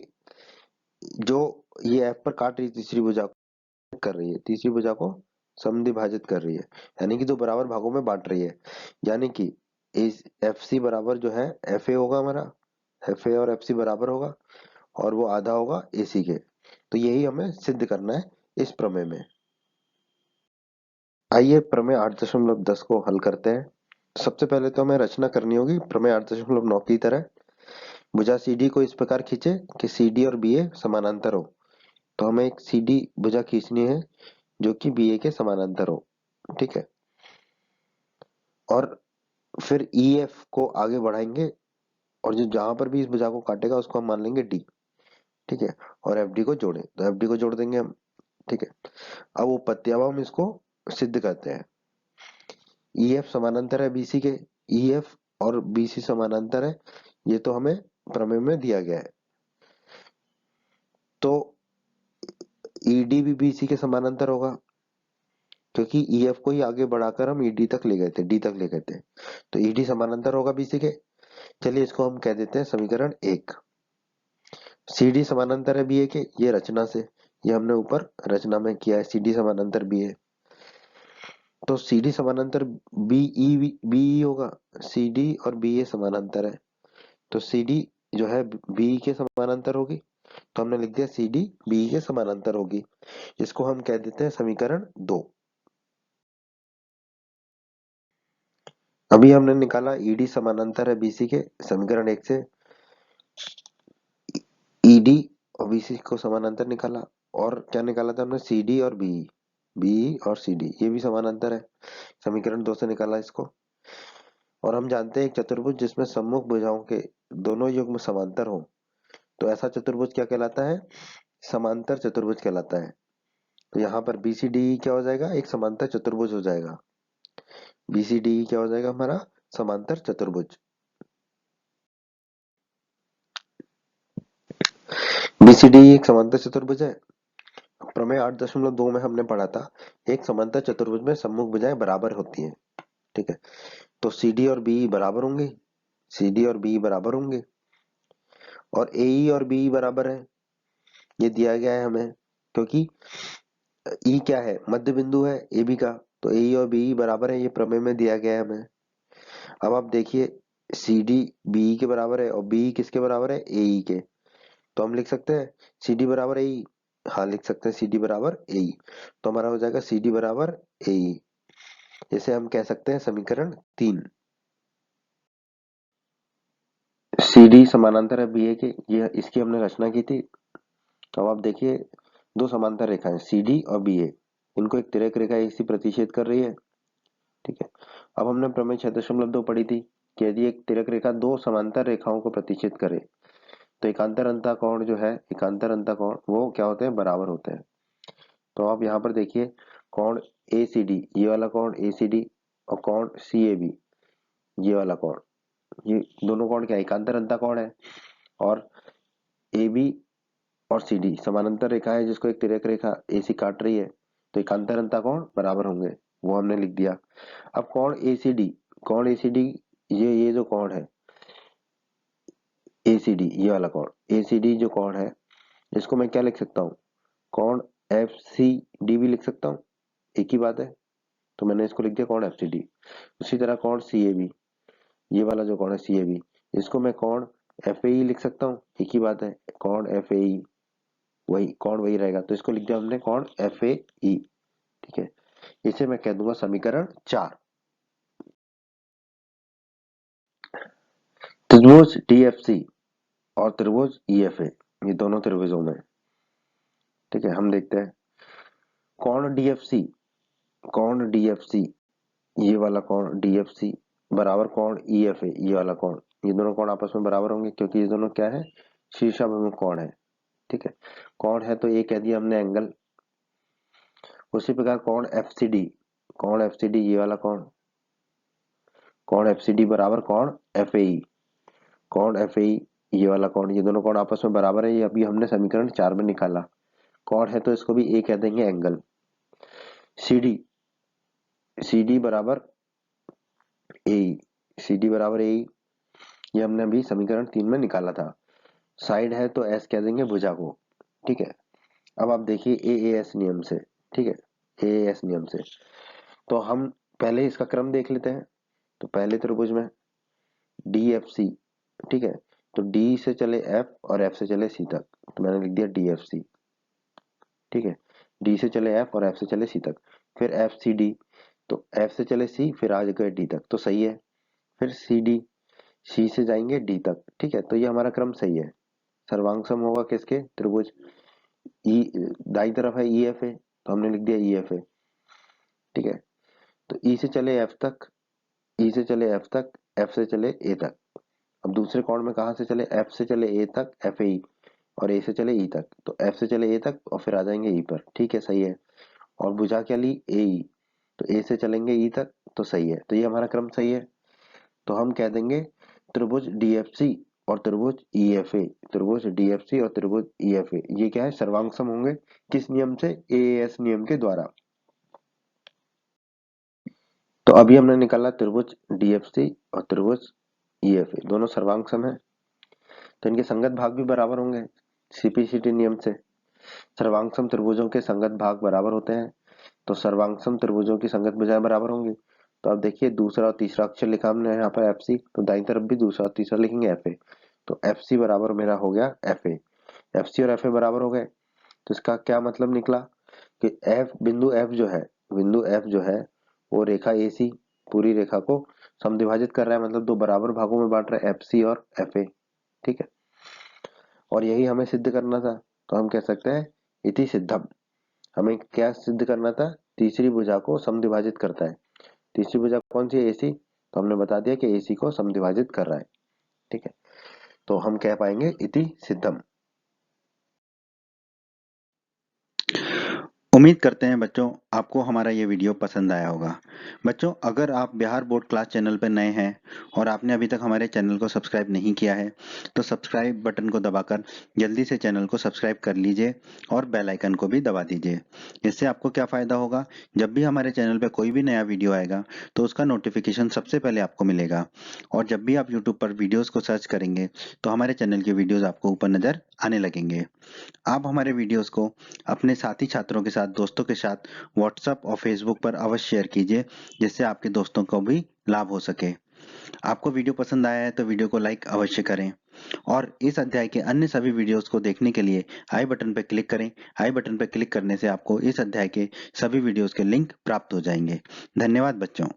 जो ये एफ पर काट रही तीसरी भुजा को कर रही है, तीसरी भुजा को समद्विभाजित कर रही है, यानी कि दो बराबर भागों में बांट रही है। यानी कि एफ सी बराबर जो है एफ ए होगा हमारा, एफ ए और एफ सी बराबर होगा और वो आधा होगा ए सी के। तो यही हमें सिद्ध करना है इस प्रमेय में। आइए प्रमेय 8.10 को हल करते हैं। सबसे पहले तो हमें रचना करनी होगी प्रमेय 8.9 की तरह। भुजा CD को इस प्रकार खींचे कि CD और BA समानांतर हो। तो हमें एक CD भुजा खींचनी है जो कि BA के समानांतर हो। ठीक है, और फिर EF को आगे बढ़ाएंगे और जो जहां पर भी इस भुजा को काटेगा उसको हम मान लेंगे D। ठीक है, और FD को जोड़े तो FD को जोड़ देंगे हम। ठीक है, अब उपपत्ति, अब हम इसको सिद्ध करते हैं। EF समानांतर है BC के, EF और BC समानांतर है, ये तो हमें प्रमेय में दिया गया है। तो ED भी BC के समानांतर होगा, क्योंकि EF को ही आगे बढ़ाकर हम ED तक ले गए थे, D तक ले गए थे। तो ED समानांतर होगा BC के। चलिए इसको हम कह देते हैं समीकरण 1। CD समानांतर है BA के, ये रचना से, ये हमने ऊपर रचना में किया है, CD समानांतर BA। तो CD समानांतर BE होगा, CD और BA समानांतर है, तो CD जो है BE के समानांतर होगी। तो हमने लिख दिया CD BE के समानांतर होगी। इसको हम कह देते हैं समीकरण 2। अभी हमने निकाला ED समानांतर है BC के, समीकरण 1 से ED और BC को समानांतर निकाला। और क्या निकाला था हमने, CD और BE, BE और CD ये भी समानांतर है, समीकरण 2 से निकाला इसको। और हम जानते हैं एक चतुर्भुज जिसमें सम्मुख भुजाओं के दोनों युग्म समांतर हो, तो ऐसा चतुर्भुज क्या कहलाता है, समांतर चतुर्भुज कहलाता है। तो यहाँ पर BCDE क्या हो जाएगा, एक समांतर चतुर्भुज हो जाएगा। BCDE क्या हो जाएगा हमारा, समांतर चतुर्भुज। बीसीडी एक समांतर चतुर्भुज है। प्रमेय 8.2 में हमने पढ़ा था, एक समांतर चतुर्भुज में सम्मुख भुजाएं बराबर होती हैं। ठीक है, तो CD और BE बराबर होंगे, CD और BE बराबर होंगे, और AE और BE बराबर है, ये दिया गया है हमें, क्योंकि E क्या है, मध्य बिंदु है AB का, तो AE और BE बराबर है, ये प्रमेय में दिया गया है हमें। अब आप देखिए, CD BE के बराबर है और BE किसके बराबर है, AE के, तो हम लिख सकते हैं CD बराबर AE। हाँ, लिख सकते हैं CD बराबर AE, तो हमारा हो जाएगा CD बराबर AE। इसे हम कह सकते हैं समीकरण 3। CD समानांतर है BA के, ये इसकी हमने रचना की थी। तो अब आप देखिए, दो समांतर रेखाएं CD और BA, इनको एक तिर्यक रेखा AC प्रतिच्छेद कर रही है। ठीक है, अब हमने प्रमेय 6.2 पढ़ी थी कि यदि एक तिर्यक रेखा दो समांतर रेखाओं को प्रतिच्छेद करे तो एकांतर अंतः कोण जो है, एकांतर अंतः कोण वो क्या होते हैं, बराबर होते हैं। तो आप यहाँ पर देखिए, कोण ACD, ये वाला कोण ACD, और कोण CAB, ये वाला कोण, ये दोनों कोण क्या है, एकांतर अंतः कोण है। और AB और CD समानांतर रेखा है जिसको एक तिर्यक रेखा AC काट रही है, तो एकांतर अंतः कोण बराबर होंगे, वो हमने लिख दिया। अब कोण ACD, ये जो कोण है ACD, ये वाला कोण ACD जो कोण है, इसको मैं क्या लिख सकता हूँ, कोण FCD भी लिख सकता हूँ, एक ही बात है, तो मैंने इसको लिख दिया कोण FCD। उसी तरह कोण CAB, ये वाला जो कोण है CAB, इसको मैं कोण FAE लिख सकता हूँ, एक ही बात है, कोण FAE, वही कोण वही रहेगा, तो इसको लिख दिया हमने कोण FAE। ठीक है, इसे मैं कह दूंगा समीकरण 4। त्रिभुज DFC और त्रिभुज EFA, ये दोनों त्रिभुजों में, ठीक है, हम देखते हैं कोण DFC, ये वाला कोण DFC बराबर कोण EFA, ये वाला कोण, ये दोनों कोण आपस में बराबर होंगे क्योंकि ये दोनों क्या है, शीर्षाभिमुख कोण है। ठीक है, कोण है तो ये कह दिया हमने एंगल। उसी प्रकार कोण FCD, ये वाला कोण FCD बराबर कोण FAE, कोण FAE, ये वाला कोण, ये दोनों कोण आपस में बराबर है, ये अभी हमने समीकरण 4 में निकाला। कोण है तो इसको भी A कह देंगे, एंगल। CD बराबर AE, CD बराबर AE, ये हमने अभी समीकरण 3 में निकाला था। साइड है तो S कह देंगे भुजा को। ठीक है, अब आप देखिए AAS नियम से, ठीक है, AAS नियम से, तो हम पहले इसका क्रम देख लेते हैं। तो पहले त्रिभुज में DFC, ठीक है, तो D से चले F और F से चले C तक, तो मैंने लिख दिया DFC। ठीक है, D से चले F और F से चले C तक, फिर FCD, तो F से चले C फिर आ गए D तक, तो सही है। फिर CD, C से जाएंगे D तक। ठीक है, तो ये हमारा क्रम सही है। सर्वांग सम होगा किसके, त्रिभुज E, दाई तरफ है EFA, तो हमने लिख दिया EFA। ठीक है, तो E से चले F तक, E से चले F तक, F से चले A तक। अब दूसरे कोण में कहाँ से चले, F से चले A तक FAE, और A से चले E तक, तो F से चले A तक और फिर आ जाएंगे E पर। ठीक है, सही है। और भुजा क्या ली, AE, तो A से चलेंगे E तक, तो सही है, तो ये हमारा क्रम सही है। तो हम कह देंगे त्रिभुज DFC और त्रिभुज EFA, त्रिभुज DFC और त्रिभुज EFA, ये क्या है, सर्वांग सम होंगे, किस नियम से, AAS नियम के द्वारा। तो अभी हमने निकाला त्रिभुज DFC और त्रिभुज EFA, दोनों सर्वांग सम है, तो इनके संगत भाग भी बराबर होंगे CPCT नियम से। सर्वांग सम त्रिभुजों के संगत भाग बराबर होते हैं, तो सर्वांग सम त्रिभुजों की संगत भुजाएं बराबर होंगी। तो आप देखिए, दूसरा और तीसरा अक्षर लिखा हमने यहाँ पर FC, तो दाईं तरफ भी दूसरा और तीसरा लिखेंगे FA, तो FC बराबर मेरा हो गया FA। FC और FA बराबर हो गए, तो इसका क्या मतलब निकला कि बिंदु F जो है वो रेखा AC पूरी रेखा को समद्विभाजित कर रहा है, मतलब दो बराबर भागों में बांट रहा है, FC और FA। ठीक है, और यही हमें सिद्ध करना था, तो हम कह सकते हैं इति सिद्धम। हमें क्या सिद्ध करना था, तीसरी भुजा को समद्विभाजित करता है। तीसरी भुजा कौन सी है, AC, तो हमने बता दिया कि AC को समद्विभाजित कर रहा है। ठीक है, तो हम कह पाएंगे इति सिद्धम। उम्मीद करते हैं बच्चों आपको हमारा ये वीडियो पसंद आया होगा। बच्चों अगर आप बिहार बोर्ड क्लास चैनल पर नए हैं और आपने अभी तक हमारे चैनल को सब्सक्राइब नहीं किया है तो सब्सक्राइब बटन को दबाकर जल्दी से चैनल को सब्सक्राइब कर लीजिए और बेल आइकन को भी दबा दीजिए। इससे आपको क्या फ़ायदा होगा, जब भी हमारे चैनल पर कोई भी नया वीडियो आएगा तो उसका नोटिफिकेशन सबसे पहले आपको मिलेगा और जब भी आप यूट्यूब पर वीडियोज़ को सर्च करेंगे तो हमारे चैनल के वीडियोज़ आपको ऊपर नज़र आने लगेंगे। आप हमारे वीडियोस को अपने साथी छात्रों के साथ, दोस्तों के साथ व्हाट्सएप और फेसबुक पर अवश्य शेयर कीजिए, जिससे आपके दोस्तों को भी लाभ हो सके। आपको वीडियो पसंद आया है तो वीडियो को लाइक अवश्य करें और इस अध्याय के अन्य सभी वीडियोस को देखने के लिए आई बटन पर क्लिक करें। आई बटन पर क्लिक करने से आपको इस अध्याय के सभी वीडियोस के लिंक प्राप्त हो जाएंगे। धन्यवाद बच्चों।